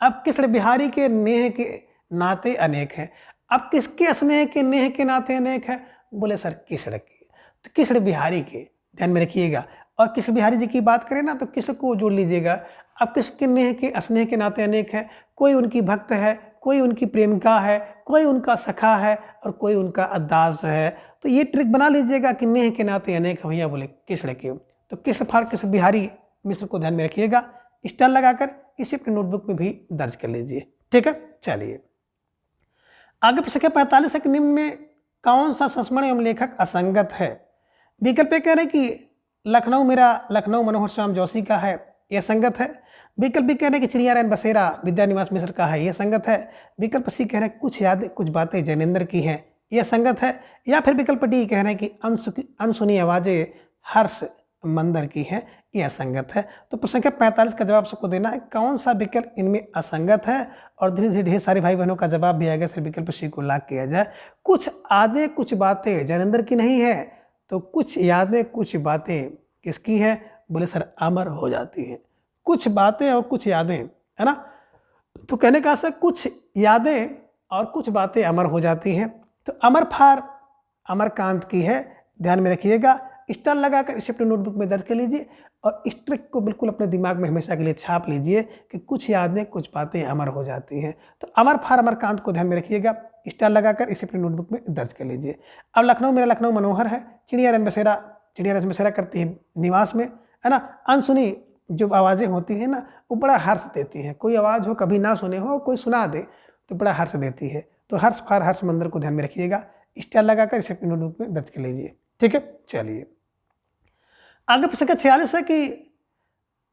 S1: अब कृष्ण बिहारी के नेह के नाते अनेक हैं। अब किसके स्नेह के नेह के नाते अनेक है, बोले सर कृष्ण के। तो कृष्ण बिहारी के, ध्यान में रखिएगा। और कृष्ण बिहारी जी की बात करें ना तो कृष्ण को जोड़ लीजिएगा। अब कृष्ण के नेह के स्नेह के नाते अनेक हैं। कोई उनकी भक्त है, कोई उनकी प्रेमिका है, कोई उनका सखा है और कोई उनका अदास है। तो ये ट्रिक बना लीजिएगा कि नेह के नाते अनेक भैया बोले कृष्ण के। तो कृष्ण फार कृष्ण बिहारी मिश्र को ध्यान में रखिएगा, स्टार लगाकर इसे अपने नोटबुक में भी दर्ज कर लीजिए। ठीक है, चलिए आगे। प्रश्न 45 है कि निम्न में कौन सा संस्मरण एवं लेखक असंगत है। विकल्प कह रहे कि लखनऊ मेरा लखनऊ मनोहर श्याम जोशी का है, यह संगत है। विकल्प भी कह रहे कि चिड़िया रैन बसेरा विद्यानिवास मिश्र का है, यह संगत है। विकल्प सी कह रहे कुछ यादें कुछ बातें जैनेन्द्र की हैं, यह संगत है। या फिर विकल्प डी कह रहे हैं कि अनसुनी आवाजें हर्ष मंदर की हैं, यह असंगत है। तो प्रश्न संख्या 45 का जवाब सबको देना है कौन सा विकल्प इनमें असंगत है। और धीरे धीरे ढेर सारे भाई बहनों का जवाब भी आ गया, फिर विकल्प सी को लॉक किया जाए। कुछ यादें कुछ बातें जैनेन्द्र की नहीं है, तो कुछ यादें कुछ बातें किसकी है, बोले सर अमर हो जाती हैं। कुछ बातें और कुछ यादें, है ना। तो कहने का सर कुछ यादें और कुछ बातें अमर हो जाती हैं। तो अमर फार अमरकांत की है, ध्यान में रखिएगा, स्टार लगाकर इसे अपने नोटबुक में दर्ज कर लीजिए। और इस ट्रिक को बिल्कुल अपने दिमाग में हमेशा के लिए छाप लीजिए कि कुछ यादें कुछ बातें अमर हो जाती हैं। तो अमर फार अमरकांत को ध्यान में रखिएगा, स्टार लगाकर इसे अपनी नोटबुक में दर्ज कर लीजिए। अब लखनऊ मेरा लखनऊ मनोहर है, चिड़िया रैन बसेरा करती है निवास में, है ना। अनसुनी जो आवाज़ें होती हैं ना वो बड़ा हर्ष देती हैं। कोई आवाज़ हो कभी ना सुने हो, कोई सुना दे तो बड़ा हर्ष देती है। तो हर्ष फार हर्ष मंदिर को ध्यान में रखिएगा, स्टार लगाकर इसे अपनी नोटबुक में दर्ज कर लीजिए। ठीक है, चलिए आगे। प्रश्न 46 है कि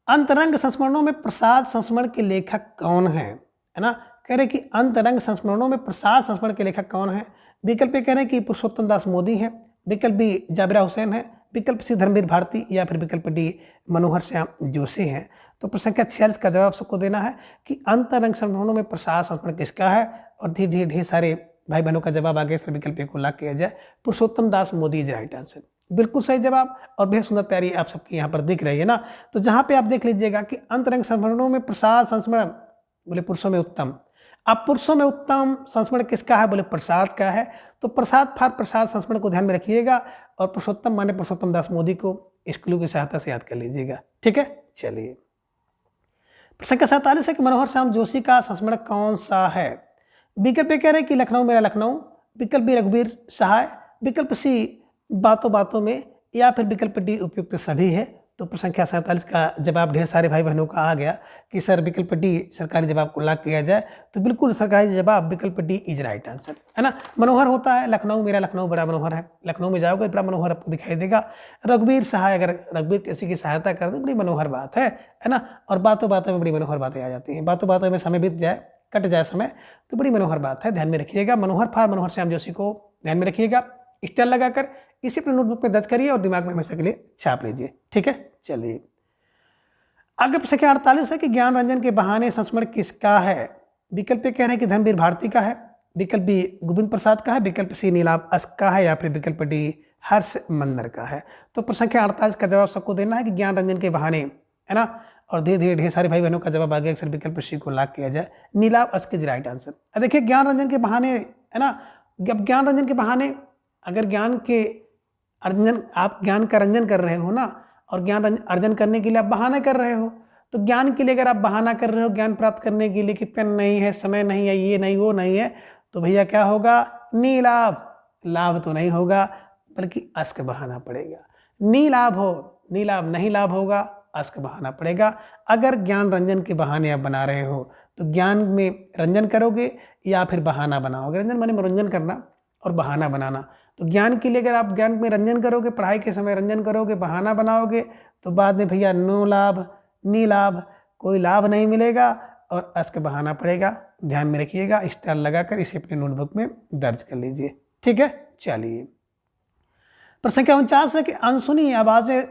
S1: अंतरंग संस्मरणों में प्रसाद संस्मरण के लेखक कौन है ना। कह रहे कि अंतरंग संस्मरणों में प्रसाद संस्मरण के लेखक कौन है। विकल्प कह रहे हैं कि पुरुषोत्तम दास मोदी है, विकल्प बी जाबिरा हुसैन है, विकल्प सी धर्मवीर भारती, या फिर विकल्प डी मनोहर श्याम जोशी है। तो प्रश्न संख्या 46 का जवाब सबको देना है कि अंतरंग संस्मरणों में प्रसाद संस्मरण किसका है। और धीरे धीरे ढेर सारे भाई बहनों का जवाब आगे सर विकल्प को लॉक किया जाए, पुरुषोत्तम Das Modi is right answer, बिल्कुल सही जवाब। और बेहद सुंदर तैयारी आप सबकी यहाँ पर दिख रही है ना। तो जहाँ पे आप देख लीजिएगा कि अंतरंग संस्मरणों में प्रसाद संस्मरण बोले पुरुषों में उत्तम। अब पुरुषों में उत्तम संस्मरण किसका है, बोले प्रसाद का है। तो प्रसाद फार प्रसाद संस्मरण को ध्यान में रखिएगा और पुरुषोत्तम माने पुरुषोत्तम दास मोदी को इस क्लू की सहायता से याद कर लीजिएगा। ठीक है, चलिए संख्या 47 है कि मनोहर श्याम जोशी का संस्मरण कौन सा है? विकल्प ए कह रहे हैं कि लखनऊ मेरा लखनऊ, विकल्प बी रघुवीर सहाय, विकल्प सी बातों बातों में, या फिर विकल्प डी उपयुक्त सभी है। तो संख्या 47 का जवाब ढेर सारे भाई बहनों का आ गया कि सर विकल्प डी सरकारी जवाब को लॉक किया जाए। तो बिल्कुल सरकारी जवाब विकल्प डी इज राइट आंसर, है ना। मनोहर होता है लखनऊ मेरा लखनऊ बड़ा मनोहर है, लखनऊ में जाओगे बड़ा मनोहर आपको दिखाई देगा। रघुवीर सहाय, अगर रघुवीर किसी की सहायता कर दे बड़ी मनोहर बात है ना। और बातों बातों में बड़ी मनोहर बातें आ जाती हैं, बातों बातों में समय बीत जाए कट जाए समय तो बड़ी मनोहर बात है, ध्यान में रखिएगा। मनोहर फार मनोहर श्याम जोशी को ध्यान में रखिएगा, स्टार लगाकर इसी अपने नोटबुक में दर्ज करिए और दिमाग में हमेशा के लिए छाप लीजिए, ठीक है। चलिए आगे संख्या 48 है कि ज्ञान रंजन के बहाने संस्मरण किसका है? विकल्प कह रहे हैं कि धर्मवीर भारती का है, विकल्प बी गोविंद प्रसाद का है, विकल्प सी नीलाभ अस्क का है, या फिर विकल्प डी हर्ष मंदर का है। तो संख्या 48 का जवाब सबको देना है कि ज्ञान रंजन के बहाने, है ना। और धीरे धीरे ढेर सारे भाई बहनों का जवाब आ गया, अक्सर विकल्प सी को लॉक किया जाए, Neelabh Ashk is right answer. देखिए ज्ञान रंजन के बहाने, है ना, जब ज्ञान रंजन के बहाने अगर ज्ञान के अर्जन, आप ज्ञान का रंजन कर रहे हो ना, और ज्ञान अर्जन करने के लिए आप बहाना कर रहे हो, तो ज्ञान के लिए अगर आप बहाना कर रहे हो ज्ञान प्राप्त करने के लिए कि पेन नहीं है, समय नहीं है, ये नहीं वो नहीं है, तो भैया क्या होगा? नीलाभ। लाभ तो नहीं होगा बल्कि अस्क बहाना पड़ेगा। नीलाभ हो, नीलाभ नहीं लाभ होगा, अस्क बहाना पड़ेगा। अगर ज्ञान रंजन के बहाने आप बना रहे हो तो ज्ञान में रंजन करोगे या फिर बहाना बनाओगे। रंजन माने मनोरंजन करना और बहाना बनाना। तो ज्ञान के लिए अगर आप ज्ञान में रंजन करोगे, पढ़ाई के समय रंजन करोगे, बहाना बनाओगे, तो बाद में भैया नो लाभ नी लाभ, कोई लाभ नहीं मिलेगा और अस्क बहाना पड़ेगा। ध्यान में रखिएगा, स्टार लगाकर इसे अपने नोटबुक में दर्ज कर लीजिए, ठीक है। चलिए प्रश्न संख्या 49 है कि अनसुनी आवाजें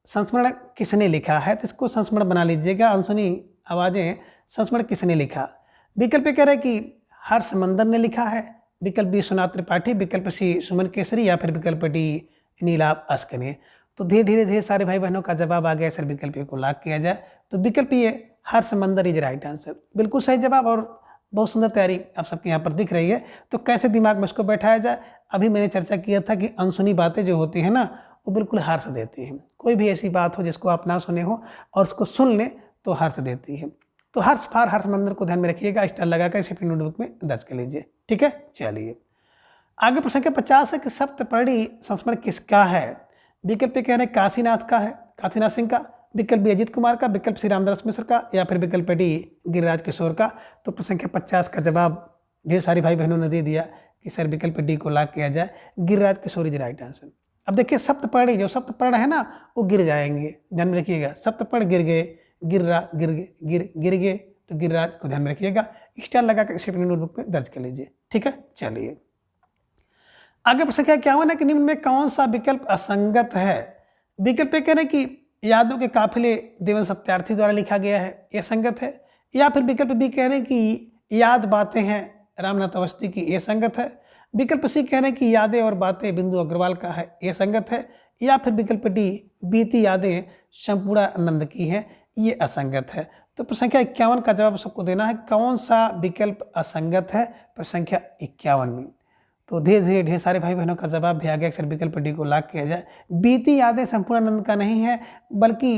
S1: संस्मरण किसने लिखा है? तो इसको संस्मरण बना लीजिएगा। अनसुनी आवाजें संस्मरण किसने लिखा? विकल्प कह रहे कि हर्ष मंदर ने लिखा है, विकल्प बी सोनाथ त्रिपाठी, विकल्प सी सुमन केसरी, या फिर विकल्प डी नीलाभ अस्क ने। तो धीरे धीरे सारे भाई बहनों का जवाब आ गया, सर विकल्प को लॉक किया जाए। तो विकल्प ये हर्ष मंदर इज राइट आंसर, बिल्कुल सही जवाब। और बहुत सुंदर तैयारी आप सबके यहाँ पर दिख रही है। तो कैसे दिमाग में इसको बैठाया जाए? अभी मैंने चर्चा किया था कि अनसुनी बातें जो होती हैं ना, वो बिल्कुल हर्ष देती हैं। कोई भी ऐसी बात हो जिसको आप ना सुने हो और उसको सुन लें तो हर्ष देती है। तो हर्ष फार हर्ष मंदर को ध्यान में रखिएगा, स्टार लगाकर इसे अपनी नोटबुक में दर्ज कर लीजिए, ठीक है। चलिए आगे प्रश्न संख्या 50 है कि सप्तपर्णी संस्मरण किसका है? विकल्प कह रहे हैं काशीनाथ का है, काशीनाथ सिंह का, विकल्प बी अजीत कुमार का, विकल्प सी रामदास मिश्र का, या फिर विकल्प डी गिरिराज किशोर का। तो प्रश्न संख्या 50 का जवाब ढेर सारी भाई बहनों ने दे दिया कि सर विकल्प डी को लॉक किया जाए, Giriraj Kishore is right answer. अब देखिए सप्तपर्णी, जो सप्तपर्ण है ना वो गिर जाएंगे, ध्यान में रखिएगा। सप्तपर्ण गिर गए, गिर गए, तो गिरिराज को ध्यान में रखिएगा, स्टार लगाकर इसे अपनी नोटबुक में दर्ज कर लीजिए, ठीक है। चलिए आगे प्रश्न संख्या 51 है कि निम्न में कौन सा विकल्प असंगत है? विकल्प कह रहे हैं कि यादों के काफिले देवन सत्यार्थी द्वारा लिखा गया है, यह संगत है, या फिर विकल्प बी कह रहे हैं कि याद बातें हैं रामनाथ अवस्थी की, यह संगत है, विकल्प सी कह रहे हैं कि यादें और बातें बिंदु अग्रवाल का है, यह संगत है, या फिर विकल्प डी बीती यादें संपूर्णानंद की हैं, ये असंगत है। तो प्रश्न संख्या 51 का जवाब सबको देना है, कौन सा विकल्प असंगत है प्रश्न संख्या 51 में। तो धीरे धीरे ढेर सारे भाई बहनों का जवाब भी आ गया, अक्सर विकल्प डी को लॉक किया जाए। बीती यादें संपूर्णानंद का नहीं है बल्कि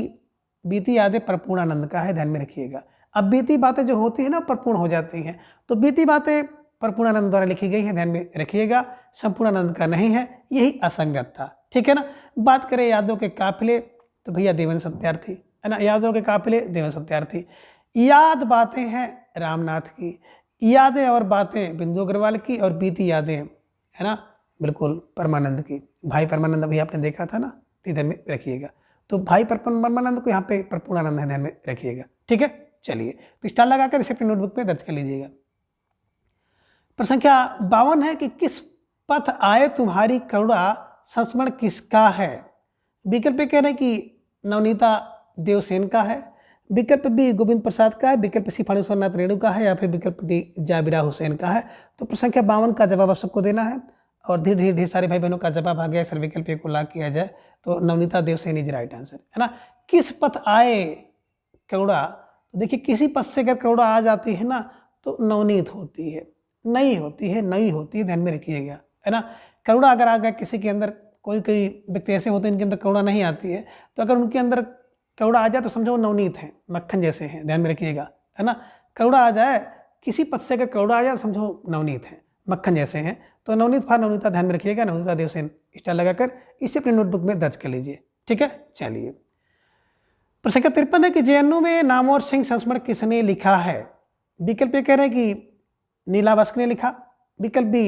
S1: बीती यादें प्रपूर्णानंद का है, ध्यान में रखिएगा। अब बीती बातें जो होती है ना प्रपूर्ण हो जाती हैं, तो बीती बातें प्रपूर्णानंद द्वारा लिखी गई है, ध्यान में रखिएगा, संपूर्णानंद का नहीं है, यही असंगत था, ठीक है ना। बात करें यादों के काफिले तो भैया देवन सत्यार्थी, है ना, यादों के काफिले देवन सत्यार्थी। याद बातें हैं रामनाथ की, यादें और बातें बिंदु अग्रवाल की, और बीती यादें, है ना, बिल्कुल परमानंद की। भाई परमानंद अभी आपने देखा था ना, ध्यान में रखिएगा। तो भाई परमानंद को यहाँ पे प्रपूर्णानंद है, ध्यान में रखिएगा, ठीक है। चलिए तो स्टार लगाकर इसे अपनी नोटबुक में दर्ज कर लीजिएगा। प्रश्न संख्या 52 है कि किस पथ आए तुम्हारी करुणा संस्मरण किसका है? विकल्प कह रहे हैं कि नवनीता देवसेन का है, विकल्प बी गोविंद प्रसाद का है, विकल्प सी फणीश्वरनाथ रेणु का है, या फिर विकल्प डी जाबिरा हुसैन का है। तो प्रश्न संख्या 52 का जवाब आप सबको देना है, और धीरे धीरे ढेर सारे भाई बहनों का जवाब आ गया, सर विकल्प को लॉक किया जाए। तो Navaneeta Devsen is right answer, है ना। किस पथ आए करुणा, तो देखिए किसी पथ से अगर करुणा आ जाती है ना तो नवनीत होती है, नई होती है, नई होती है, ध्यान में रखिएगा, है ना। करुणा अगर आ गया किसी के अंदर, कोई कोई व्यक्ति ऐसे होते हैं इनके अंदर करुणा नहीं आती है, तो अगर उनके अंदर कौड़ा आ जाए तो समझो नवनीत हैं, मक्खन जैसे हैं, ध्यान में रखिएगा, है ना। कौड़ा आ जाए, किसी पद से अगर कौड़ा आ जाए तो समझो नवनीत हैं, मक्खन जैसे हैं। तो नवनीत फॉर नवनीता, ध्यान में रखिएगा, नवनीता देवसेन स्टार लगाकर इसे अपनी नोटबुक में दर्ज कर लीजिए। ठीक है, चलिए। प्रश्न संख्या 53 है कि जेएनयू में नामवर सिंह संस्मरण किसने लिखा है। विकल्प ए कह रहे हैं कि नीला बस्क ने लिखा, विकल्प बी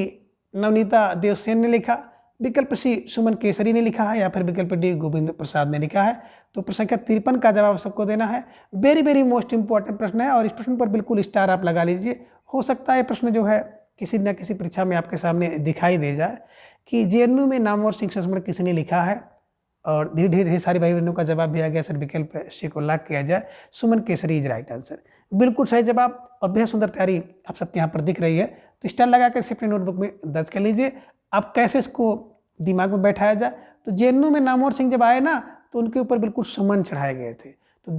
S1: नवनीता देवसेन ने लिखा, विकल्प सी सुमन केसरी ने लिखा है, या फिर विकल्प डी गोविंद प्रसाद ने लिखा है। तो प्रश्न संख्या 53 का जवाब सबको देना है। वेरी वेरी मोस्ट इंपॉर्टेंट प्रश्न है और इस प्रश्न पर बिल्कुल स्टार आप लगा लीजिए। हो सकता है प्रश्न जो है किसी न किसी परीक्षा में आपके सामने दिखाई दे जाए कि जेएनयू में नामवर सिंह संस्मरण किसने लिखा है, और धीरे धीरे ढेर सारे भाई बहनों का जवाब भी आ गया सर, विकल्प सी को लॉक किया जाए, सुमन केसरी इज राइट आंसर, बिल्कुल सही जवाब और बेहद सुंदर तैयारी आप सबके यहाँ पर दिख रही है। तो स्टार लगाकर इसे अपनी नोटबुक में दर्ज कर लीजिए। अब कैसे इसको दिमाग में बैठाया जाए, तो जेएनयू में नामवर सिंह जब आए ना तो उनके ऊपर बिल्कुल सुमन चढ़ाए गए थे, तो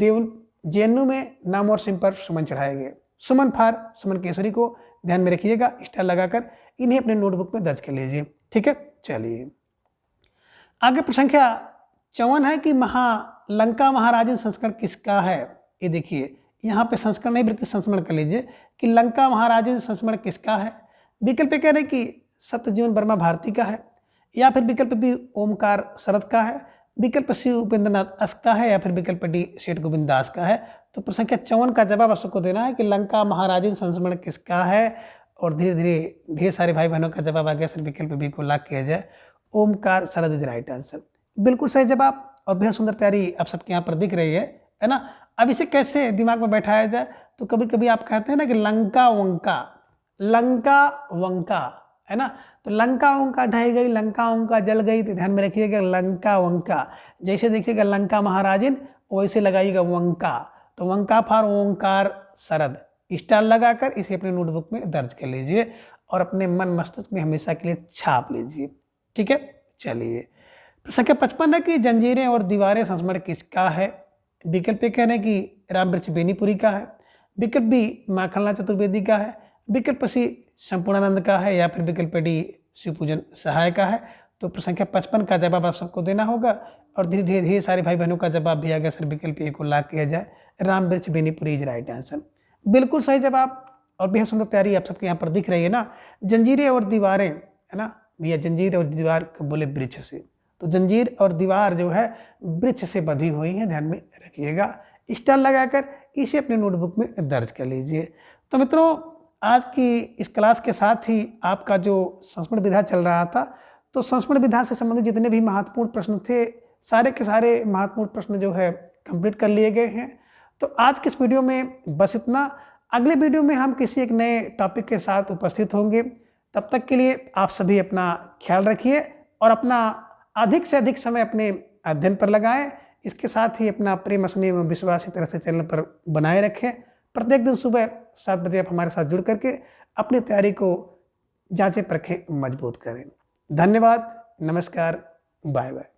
S1: जेएनयू में नामवर सिंह पर सुमन चढ़ाए गए, सुमन फार सुमन केसरी को ध्यान में रखिएगा, स्टार लगाकर इन्हें अपने नोटबुक में दर्ज कर लीजिए। ठीक है, चलिए आगे। प्रश्न संख्या 54 है कि लंका महाराजन संस्करण किसका है। ये देखिए यहाँ पे संस्करण नहीं बल्कि संस्मरण कर लीजिए कि लंका महाराजन संस्मरण किसका है। विकल्प कह रहे हैं कि सत्यजीवन वर्मा भारती का है, या फिर विकल्प बी ओमकार शरद का है, विकल्प सी उपेंद्र नाथ अस का है, या फिर विकल्प डी सेठ गोविंद दास का है। तो प्रश्न संख्या 54 का जवाब आप सबको देना है कि लंका महाराजन संस्मरण किसका है, और धीरे धीरे ढेर सारे भाई बहनों का जवाब आ गया सर, विकल्प बी को लॉक किया जाए, ओमकार शरद इज राइट आंसर, बिल्कुल सही जवाब और बेहद सुंदर तैयारी आप सबके यहाँ पर दिख रही है ना। अब इसे कैसे दिमाग में बैठाया जाए, तो कभी कभी आप कहते हैं ना कि लंका वंका, लंका वंका, है ना। तो लंका वंका ढह गई, लंका वंका जल गई, तो ध्यान में रखिएगा लंका वंका, जैसे देखिएगा लंका महाराजन वैसे लगाइएगा वंका, तो वंका फार ओंकार शरद, स्टार लगाकर इसे अपने नोटबुक में दर्ज कर लीजिए और अपने मन मस्तिष्क में हमेशा के लिए छाप लीजिए। ठीक है, चलिए। संख्या 55 है कि जंजीरें और दीवारें संस्मरण किसका है। विकल्प कह रहे हैं कि रामवृक्ष बेनीपुरी का है, विकल्प बी माखनलाल चतुर्वेदी का है, विकल्प सी संपूर्णानंद का है, या फिर विकल्प डी शिवपूजन सहाय का है। तो संख्या 55 का जवाब आप सबको देना होगा और धीरे धीरे सारे भाई बहनों का जवाब भी आ गया सर, विकल्प ए को लॉक किया जाए, Rambriksh Benipuri is right answer, बिल्कुल सही जवाब और बेहद सुंदर तैयारी आप सबके यहाँ पर दिख रही है ना। जंजीरें और दीवारें, है ना भैया, जंजीर और दीवार को बोले वृक्ष से, तो जंजीर और दीवार जो है वृक्ष से बंधी हुई है, ध्यान में रखिएगा, स्टार लगाकर इसे अपने नोटबुक में दर्ज कर लीजिए। तो मित्रों आज की इस क्लास के साथ ही आपका जो संस्मरण विधा चल रहा था, तो संस्मरण विधा से संबंधित जितने भी महत्वपूर्ण प्रश्न थे सारे के सारे महत्वपूर्ण प्रश्न जो है कंप्लीट कर लिए गए हैं। तो आज के इस वीडियो में बस इतना, अगले वीडियो में हम किसी एक नए टॉपिक के साथ उपस्थित होंगे। तब तक के लिए आप सभी अपना ख्याल रखिए और अपना अधिक से अधिक समय अपने अध्ययन पर लगाएं। इसके साथ ही अपना प्रेम स्नेह एवं विश्वास इस तरह से चैनल पर बनाए रखें। प्रत्येक दिन सुबह 7 बजे आप हमारे साथ जुड़ करके अपनी तैयारी को जांचें परखें, मजबूत करें। धन्यवाद, नमस्कार, बाय बाय।